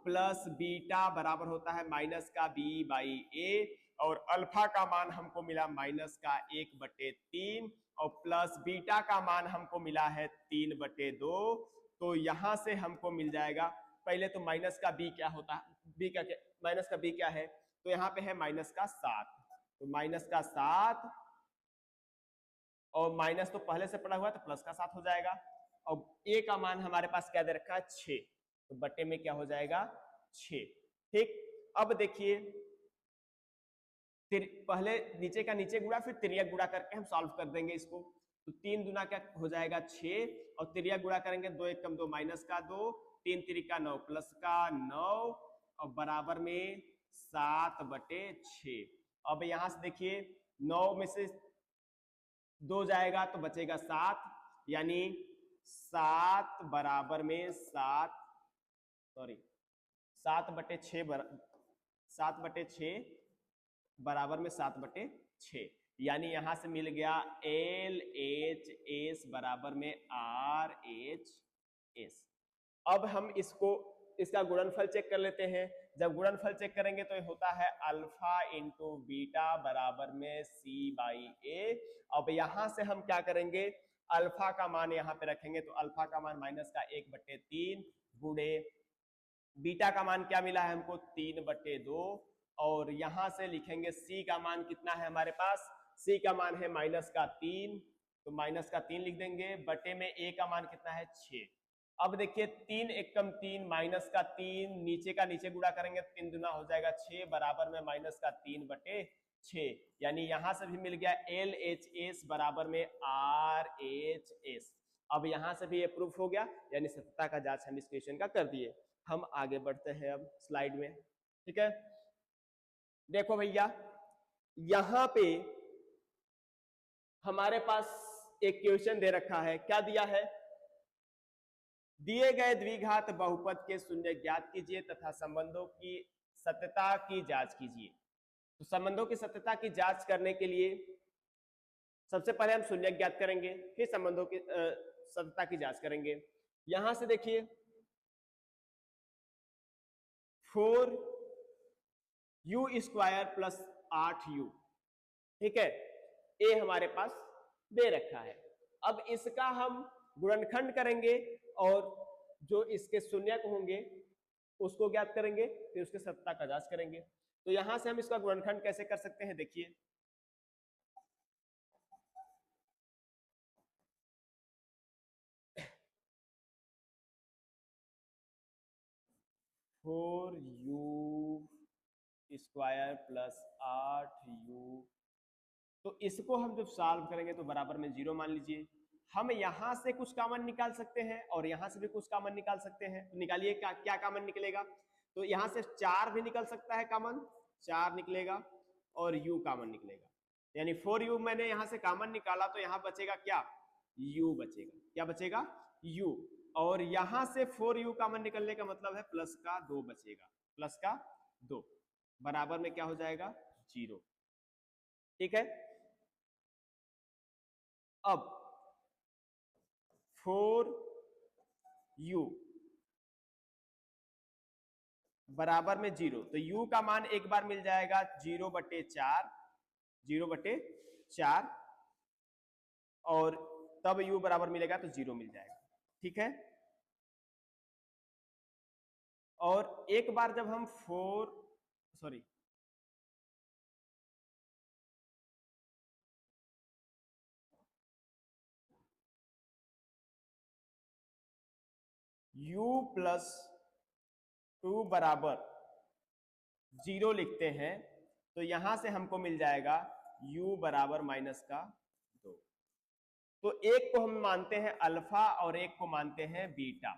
प्लस बीटा बराबर होता है -b/a और अल्फा का मान हमको मिला -1/3 और प्लस बीटा का मान हमको मिला है 3/2। तो यहां से हमको मिल जाएगा, पहले तो माइनस का b क्या होता है, माइनस का b क्या है, तो यहाँ पे है -7, तो -7 और माइनस तो पहले से पड़ा हुआ है तो +7 हो जाएगा और a का मान हमारे पास क्या दे रखा है 6, तो बटे में क्या हो जाएगा 6। ठीक, अब देखिए पहले नीचे का नीचे गुणा फिर तिर्यक गुणा करके हम सॉल्व कर देंगे इसको। तो 3 दूना क्या हो जाएगा 6 और तिर्यक गुणा करेंगे 2 × 2 -2 3 × 9 +9 और बराबर में 7/6। अब यहां से देखिए 9 में से 2 जाएगा तो बचेगा 7, यानी 7 बराबर में 7/6 बराबर में 7/6, यानी यहां से मिल गया LHS बराबर में RHS। अब हम इसका गुणनफल चेक कर लेते हैं। जब गुणनफल चेक करेंगे तो ये होता है अल्फा इंटू बीटा बराबर में C/A। अब यहां से हम क्या करेंगे, अल्फा का मान यहाँ पे रखेंगे तो अल्फा का मान -1/3 गुणे बीटा का मान क्या मिला है हमको 3/2 और यहां से लिखेंगे C का मान कितना है हमारे पास, C का मान है -3, तो -3 लिख देंगे बटे में A का मान कितना है 6। अब देखिए 3 × 3 -3 नीचे का नीचे गुणा करेंगे 3 दूना हो जाएगा 6 बराबर में -3/6, यानी यहां से भी मिल गया LHS बराबर में RHS। अब यहां से भी ये प्रूफ हो गया, यानी सत्यता का जांच हम इस क्वेश्चन का कर दिए। हम आगे बढ़ते हैं अब स्लाइड में। ठीक है, देखो भैया यहां पे हमारे पास एक क्वेश्चन दे रखा है, क्या दिया है, दिए गए द्विघात बहुपद के शून्य ज्ञात कीजिए तथा संबंधों की सत्यता की जांच कीजिए। तो संबंधों की सत्यता की जांच करने के लिए सबसे पहले हम शून्य ज्ञात करेंगे, फिर संबंधों की सत्यता की जांच करेंगे। यहां से देखिए 4u² + 8u, ठीक है, ये हमारे पास दे रखा है। अब इसका हम गुणनखंड करेंगे और जो इसके शून्यक होंगे उसको ज्ञात करेंगे, फिर उसके सत्यता का जांच करेंगे। तो यहां से हम इसका गुणनखंड कैसे कर सकते हैं, देखिए 4u² + 8u, तो इसको हम जब सॉल्व करेंगे तो बराबर में 0 मान लीजिए। हम यहां से कुछ कॉमन निकाल सकते हैं और यहां से भी कुछ कॉमन निकाल सकते हैं, तो निकालिए क्या कॉमन निकलेगा। तो यहां से 4 भी निकल सकता है कॉमन, 4 निकलेगा और u कॉमन निकलेगा, यानी 4u मैंने यहां से कॉमन निकाला तो यहां बचेगा क्या, u बचेगा। क्या बचेगा, u। और यहां से 4u कॉमन निकलने का मतलब है +2 बचेगा, +2 बराबर में क्या हो जाएगा 0। ठीक है, अब 4u बराबर में 0, तो u का मान एक बार मिल जाएगा 0/4 और तब u बराबर मिलेगा तो 0 मिल जाएगा। ठीक है, और एक बार जब हम u + 2 बराबर 0 लिखते हैं तो यहां से हमको मिल जाएगा u बराबर -2। तो एक को हम मानते हैं अल्फा और एक को मानते हैं बीटा।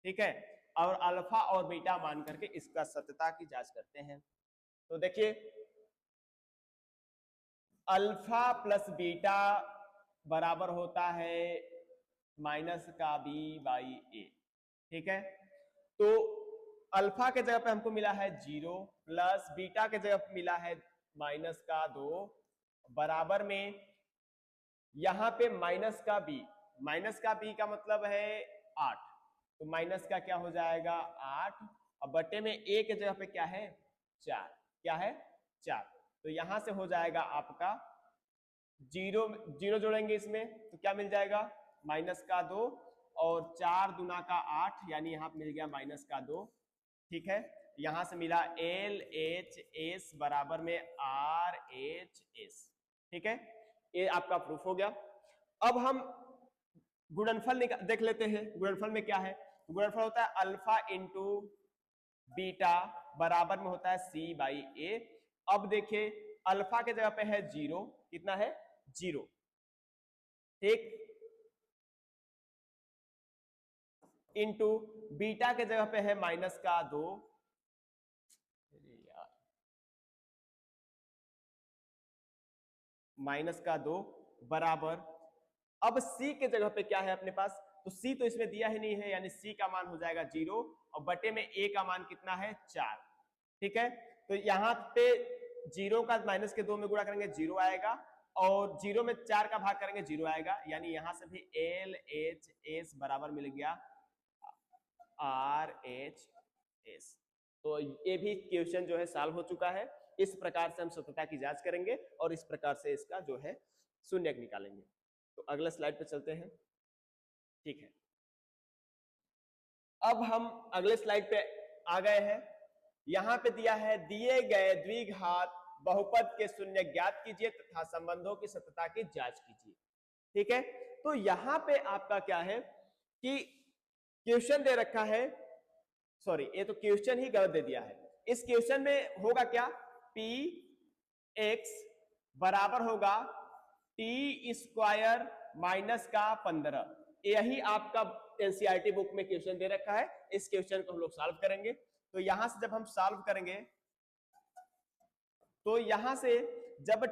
ठीक है, और अल्फा और बीटा मान करके इसका सत्यता की जांच करते हैं। तो देखिए अल्फा + बीटा बराबर होता है माइनस का बी बाई ए। ठीक है, तो अल्फा के जगह पे हमको मिला है 0 प्लस बीटा के जगह पे मिला है माइनस का 2 बराबर में यहां पे माइनस का बी का मतलब है 8, तो माइनस का क्या हो जाएगा 8 और बटे में ए के जगह पे क्या है 4, क्या है 4, तो यहां से हो जाएगा आपका 0 जोड़ेंगे इसमें तो क्या मिल जाएगा माइनस का 2 और 4 दूना का 8 यानी यहाँ पे मिल गया माइनस का 2। ठीक है, यहां से मिला LHS बराबर में RHS। ठीक है, ये आपका प्रूफ हो गया। अब हम गुणनफल देख लेते हैं। गुणनफल में क्या है, गुणनफल होता है अल्फा इंटू बीटा बराबर में होता है C बाई ए। अब देखिए अल्फा के जगह पे है 0, कितना है 0, ठीक, इंटू बीटा के जगह पे है माइनस का 2, माइनस का 2 बराबर, अब C के जगह पे क्या है अपने पास, तो C तो इसमें दिया ही नहीं है यानी C का मान हो जाएगा 0 और बटे में A का मान कितना है 4। ठीक है, तो यहाँ पे 0 का माइनस के 2 में गुणा करेंगे 0 आएगा और 0 में 4 का भाग करेंगे 0 आएगा, यानी यहां से भी LHS बराबर मिल गया RHS। तो ये भी क्वेश्चन जो है सॉल्व हो चुका है। इस प्रकार से हम सत्यता की जांच करेंगे और इस प्रकार से इसका जो है शून्यक निकालेंगे। तो अगला स्लाइड पे चलते हैं। ठीक है, अब हम अगले स्लाइड पे आ गए हैं। यहां पे दिया है दिए गए द्विघात बहुपद के शून्य ज्ञात कीजिए तथा संबंधों की सत्यता की जांच कीजिए। ठीक है, तो यहां पे आपका क्या है कि क्वेश्चन दे रखा है, सॉरी ये तो क्वेश्चन ही गलत दे दिया है। इस क्वेश्चन में होगा क्या, पी एक्स बराबर होगा टी स्क्वायर माइनस का 15। यही आपका एनसीईआरटी बुक में क्वेश्चन दे रखा है। इस क्वेश्चन को हम लोग सॉल्व करेंगे। तो यहां से जब हम सॉल्व करेंगे तो यहां से जब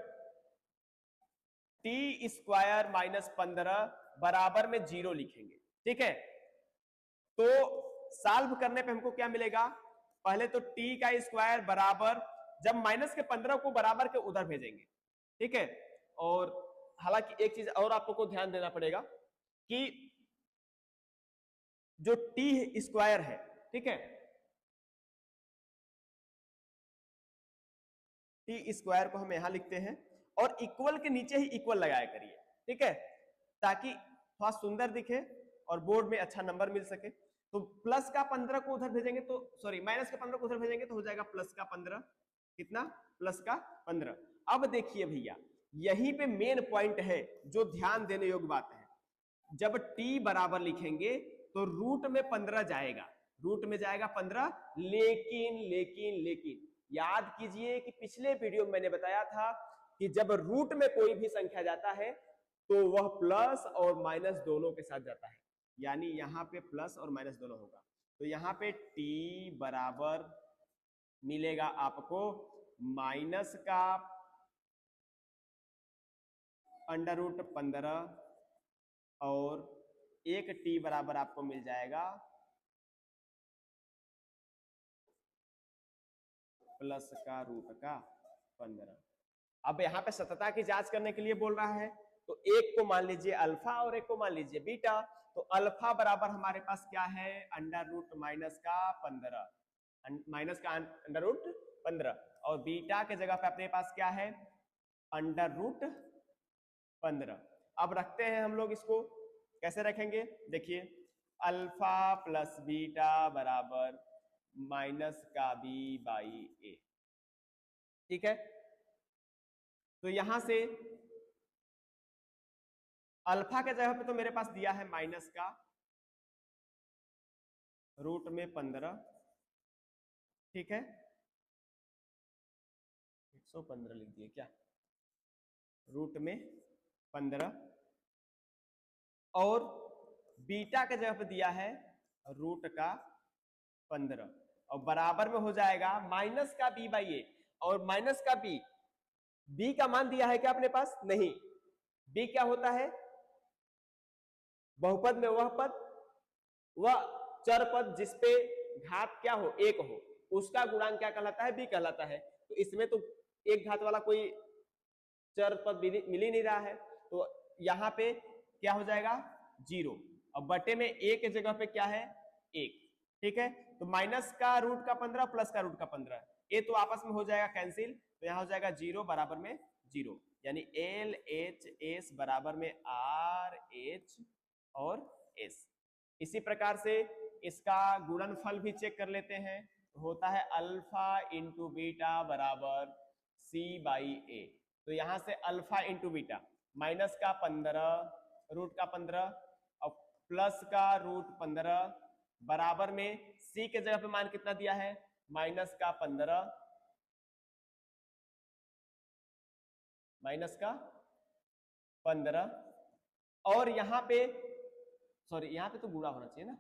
टी स्क्वायर माइनस 15 बराबर में 0 लिखेंगे, ठीक है, तो सॉल्व करने पे हमको क्या मिलेगा, पहले तो टी का स्क्वायर बराबर, जब माइनस के 15 को बराबर के उधर भेजेंगे, ठीक है, और हालांकि एक चीज और आप लोग को ध्यान देना पड़ेगा कि जो टी स्क्वायर है, ठीक है, टी स्क्वायर को हम यहां लिखते हैं और इक्वल के नीचे ही इक्वल लगाया करिए, ठीक है, ताकि थोड़ा सुंदर दिखे और बोर्ड में अच्छा नंबर मिल सके। तो प्लस का 15 को उधर भेजेंगे तो, सॉरी माइनस का 15 को उधर भेजेंगे तो हो जाएगा प्लस का 15, कितना, प्लस का 15। अब देखिए भैया यहीं पे मेन पॉइंट है जो ध्यान देने योग्य बात है। जब t बराबर लिखेंगे तो रूट में 15 जाएगा, रूट में जाएगा 15, लेकिन याद कीजिए कि पिछले वीडियो में मैंने बताया था कि जब रूट में कोई भी संख्या जाता है तो वह प्लस और माइनस दोनों के साथ जाता है, यानी यहां पे प्लस और माइनस दोनों होगा। तो यहां पे t बराबर मिलेगा आपको माइनस का अंडर रूट 15 और एक t बराबर आपको मिल जाएगा प्लस का रूट का 15। अब यहाँ पे सत्यता की जांच करने के लिए बोल रहा है, तो एक को मान लीजिए अल्फा और एक को मान लीजिए बीटा। तो अल्फा बराबर हमारे पास क्या है, अंडर रूट माइनस का 15, माइनस का अंडर रूट 15, और बीटा के जगह पे अपने पास क्या है, अंडर रूट 15। अब रखते हैं हम लोग, इसको कैसे रखेंगे, देखिए अल्फा प्लस बीटा बराबर माइनस का बी बाई ए, ठीक है। तो यहां से अल्फा के जगह पे तो मेरे पास दिया है माइनस का रूट में 15, ठीक है, 115 लिख दिए क्या, रूट में 15, और बीटा के जगह पे दिया है रूट का 15 और बराबर में हो जाएगा माइनस का बी बाई ए, और माइनस का बी, बी का मान दिया है क्या अपने पास, नहीं, बी क्या होता है, बहुपद में वह पद, वह चर पद जिसपे घात क्या हो, एक हो, उसका गुणांक क्या कहलाता है, b कहलाता है। तो इसमें तो एक घात वाला कोई चर पद मिल ही नहीं रहा है, तो यहाँ पे क्या हो जाएगा 0, और बटे में a के जगह पे क्या है 1, ठीक है। तो माइनस का रूट का 15 प्लस का रूट का 15, ये तो आपस में हो जाएगा कैंसिल, तो यहाँ हो जाएगा 0 बराबर में 0, यानी एल एच एस बराबर में आर एच और एस। इसी प्रकार से इसका गुणनफल भी चेक कर लेते हैं, होता है अल्फा इंटू बीटा बराबर सी बाई ए। तो यहां से अल्फा इंटू बीटा माइनस का 15 रूट का 15 और प्लस का रूट 15 बराबर में सी के जगह पे मान कितना दिया है माइनस का 15 और यहां पे सॉरी यहां पे तो गुणा होना चाहिए ना,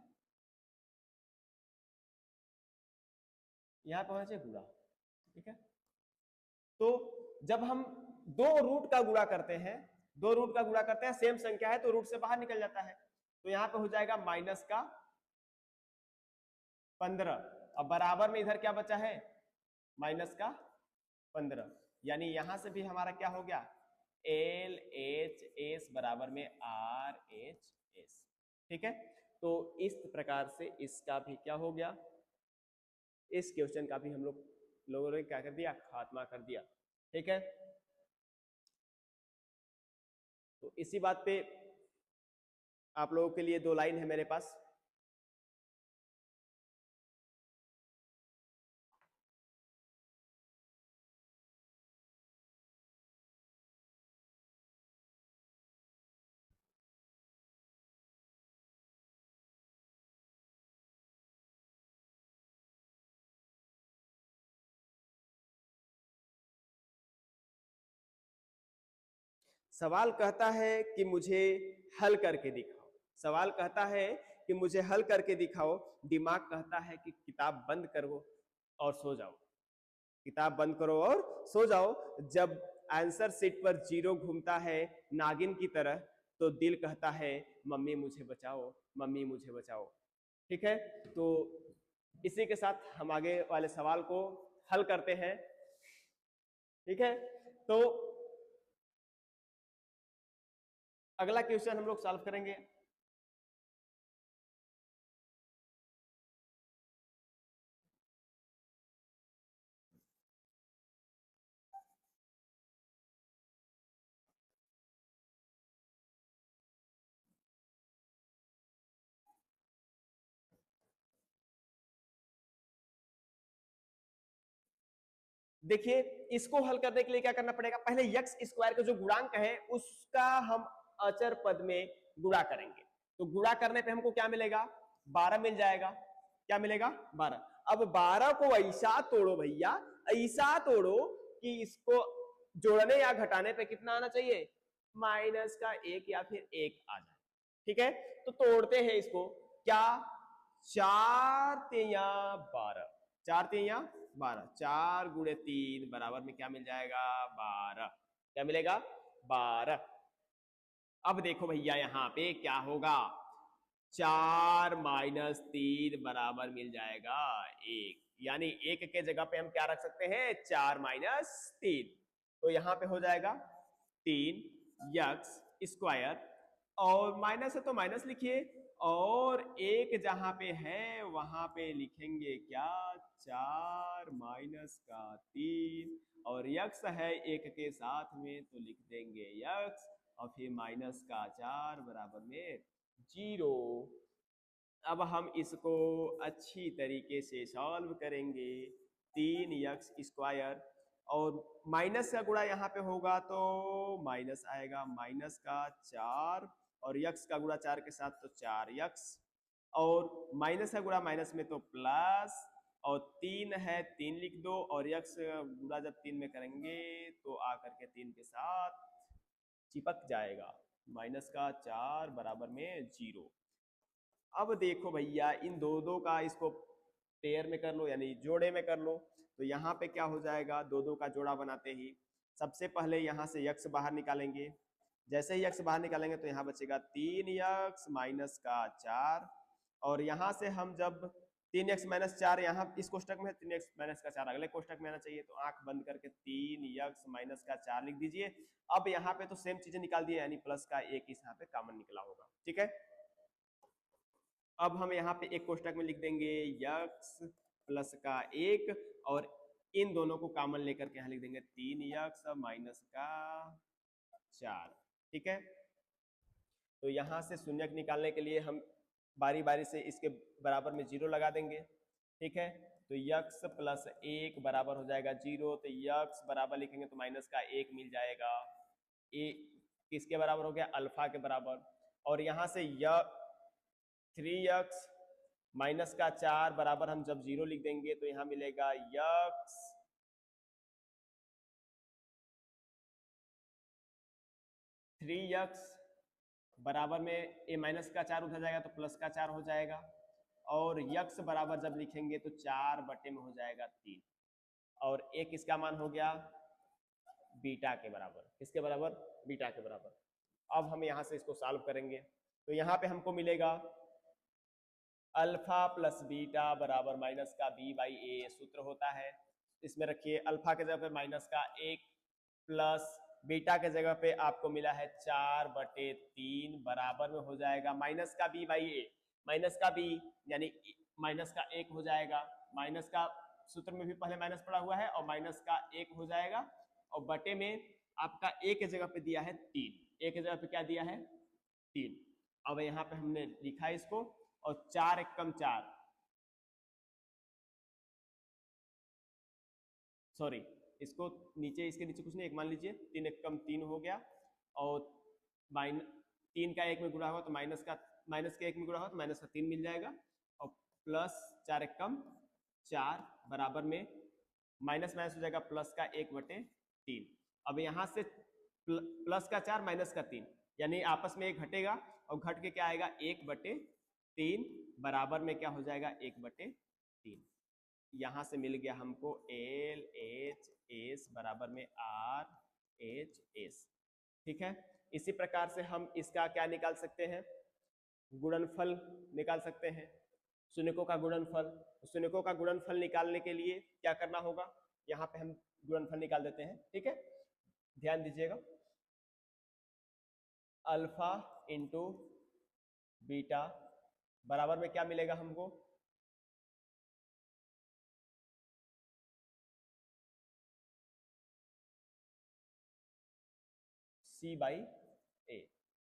यहां पे होना चाहिए गुणा, ठीक है। तो जब हम दो रूट का गुणा करते हैं, सेम संख्या है तो रूट से बाहर निकल जाता है, तो यहां पे हो जाएगा माइनस का 15 और बराबर में इधर क्या बचा है माइनस का 15, यानी यहां से भी हमारा क्या हो गया एल एच एस बराबर में आर एच एस, ठीक है। तो इस प्रकार से इसका भी क्या हो गया, इस क्वेश्चन का भी हम लोगों ने क्या कर दिया खात्मा कर दिया, ठीक है। तो इसी बात पे आप लोगों के लिए 2 लाइन है मेरे पास। सवाल कहता है कि मुझे हल करके दिखाओ, सवाल कहता है कि मुझे हल करके दिखाओ, दिमाग कहता है कि किताब बंद करो और सो जाओ, किताब बंद करो और सो जाओ। जब आंसर शीट पर 0 घूमता है नागिन की तरह, तो दिल कहता है मम्मी मुझे बचाओ, मम्मी मुझे बचाओ, ठीक है। तो इसी के साथ हम आगे वाले सवाल को हल करते हैं, ठीक है। तो अगला क्वेश्चन हम लोग सॉल्व करेंगे। देखिए इसको हल करने के लिए क्या करना पड़ेगा, पहले यक्स स्क्वायर का जो गुणांक है उसका हम अचर पद में गुणा करेंगे, तो गुणा करने पे हमको क्या मिलेगा 12 मिल जाएगा, क्या मिलेगा 12। अब 12 को ऐसा तोड़ो भैया, ऐसा तोड़ो कि इसको जोड़ने या घटाने पे कितना आना चाहिए माइनस का 1 या फिर 1 आ जाए, ठीक है। तो तोड़ते हैं इसको, क्या 4 तिया 12, 4 तिया 12, 4 गुणे 3 बराबर में क्या मिल जाएगा 12, क्या मिलेगा 12। अब देखो भैया यहाँ पे क्या होगा, 4 माइनस 3 बराबर मिल जाएगा 1, यानी 1 के जगह पे हम क्या रख सकते हैं 4 माइनस 3, तो यहाँ पे हो जाएगा 3 यक्स स्क्वायर, और माइनस है तो माइनस लिखिए, और 1 जहां पे है वहां पे लिखेंगे क्या 4 माइनस का 3, और यक्स है 1 के साथ में तो लिख देंगे यक्स, और फिर माइनस का 4 बराबर में 0। अब हम इसको अच्छी तरीके से सॉल्व करेंगे, 3 यक्स स्क्वायर और माइनस का गुणा यहाँ पे होगा तो माइनस आएगा, माइनस का 4 और यक्स का गुणा 4 के साथ तो 4 यक्स, और माइनस का गुणा माइनस में तो प्लस, और 3 है 3 लिख दो, और यक्स गुणा जब 3 में करेंगे तो आकर के 3 के साथ चिपक जाएगा, माइनस का 4 बराबर में 0। अब देखो भैया इन दो का इसको पेयर में कर लो यानी जोड़े में कर लो, तो यहाँ पे क्या हो जाएगा, दो का जोड़ा बनाते ही सबसे पहले यहाँ से यक्स बाहर निकालेंगे, जैसे ही x बाहर निकालेंगे तो यहाँ बचेगा 3x माइनस का 4, और यहाँ से हम जब 3x माइनस 4 यहाँ इस कोष्टक में है, 3x माइनस का 4 अगले कोष्टक में आना चाहिए, तो आंख बंद करके 3x माइनस का 4 लिख दीजिए। अब यहाँ पे तो सेम चीजें निकाल दिए, यानी प्लस का 1 इस यहाँ पे कॉमन निकला होगा, ठीक है। अब हम यहाँ पे एक कोष्टक में लिख देंगे x प्लस का 1, और इन दोनों को कॉमन लेकर के यहाँ लिख देंगे 3x माइनस का 4, ठीक है। तो यहाँ से शून्यक निकालने के लिए हम बारी बारी से इसके बराबर में 0 लगा देंगे, ठीक है। तो x प्लस 1 बराबर हो जाएगा 0, तो x बराबर लिखेंगे तो माइनस का 1 मिल जाएगा, a किसके बराबर हो गया, अल्फा के बराबर। और यहाँ से 3x माइनस का 4 बराबर हम जब 0 लिख देंगे तो यहाँ मिलेगा x थ्री एक्स बराबर में a माइनस का 4 उधर जाएगा तो प्लस का 4 हो जाएगा, और x बराबर जब लिखेंगे तो 4 बटे में हो जाएगा 3, और a किसका मान हो गया, बीटा के बराबर। किसके बराबर, बीटा के बराबर। अब हम यहाँ से इसको सॉल्व करेंगे तो यहाँ पे हमको मिलेगा अल्फा प्लस बीटा बराबर माइनस का b बाई ए सूत्र होता है। इसमें रखिए अल्फा के जगह पे माइनस का 1 प्लस बीटा के जगह पे आपको मिला है 4/3 बराबर में हो जाएगा माइनस का b बाई ए, माइनस का b यानी माइनस का 1 हो जाएगा, माइनस का सूत्र में भी पहले माइनस पड़ा हुआ है और माइनस का 1 हो जाएगा, और बटे में आपका a के जगह पे दिया है 3, a के जगह पे क्या दिया है 3। अब यहाँ पे हमने लिखा है इसको, और 4 एकम 4, सॉरी इसको नीचे, इसके नीचे कुछ नहीं, एक मान लीजिए 3 एकम 3 हो गया, और 3 का 1 में गुणा हुआ तो माइनस के 1 में गुणा हुआ तो माइनस का 3 मिल जाएगा, और प्लस 4 एकम 4 बराबर में माइनस माइनस हो जाएगा प्लस का 1/3। अब यहाँ से प्लस का 4 माइनस का 3 यानी आपस में 1 घटेगा, और घट के क्या आएगा 1/3 बराबर में क्या हो जाएगा 1/3। यहाँ से मिल गया हमको LHS बराबर में RHS, ठीक है। इसी प्रकार से हम इसका क्या निकाल सकते हैं, गुणनफल निकाल सकते हैं, शून्यकों का गुणनफल। शून्यकों का गुणनफल निकालने के लिए क्या करना होगा, यहाँ पे हम गुणनफल निकाल देते हैं, ठीक है। ध्यान दीजिएगा, अल्फा इंटू बीटा बराबर में क्या मिलेगा हमको, C बाई ए,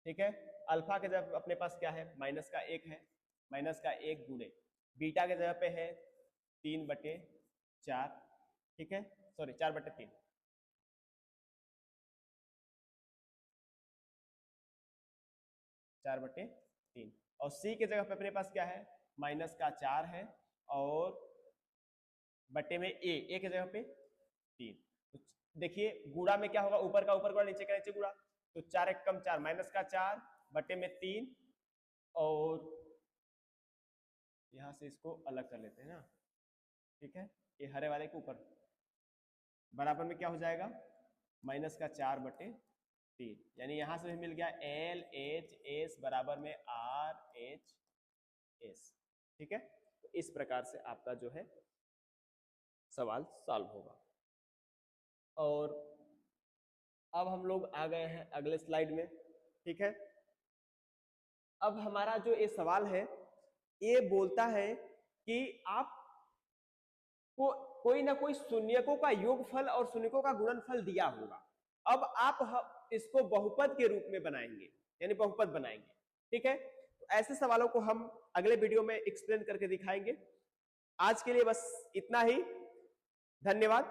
ठीक है। अल्फा के जगह अपने पास क्या है, माइनस का 1 है, माइनस का 1 गुणे बीटा के जगह पे है 3/4, ठीक है, सॉरी 4/3, 4/3, और C के जगह पे अपने पास क्या है, माइनस का 4 है, और बटे में ए के जगह पे 3। तो देखिए गुणा में क्या होगा, ऊपर का ऊपर गुणा, नीचे का नीचे गुणा, तो 4 एकम 4 माइनस का 4 बटे में 3, और यहां से इसको अलग कर लेते हैं ना, ठीक है। ये हरे वाले के ऊपर बराबर में क्या हो जाएगा, माइनस का 4/3, यानी यहां से भी मिल गया LHS बराबर में RHS, ठीक है। तो इस प्रकार से आपका जो है सवाल सॉल्व होगा। और अब हम लोग आ गए हैं अगले स्लाइड में, ठीक है। अब हमारा जो ये सवाल है ये बोलता है कि आप को कोई ना कोई शून्यकों का योगफल और शून्यकों का गुणनफल दिया होगा। अब आप इसको बहुपद के रूप में बनाएंगे, यानी बहुपद बनाएंगे, ठीक है। तो ऐसे सवालों को हम अगले वीडियो में एक्सप्लेन करके दिखाएंगे। आज के लिए बस इतना ही, धन्यवाद।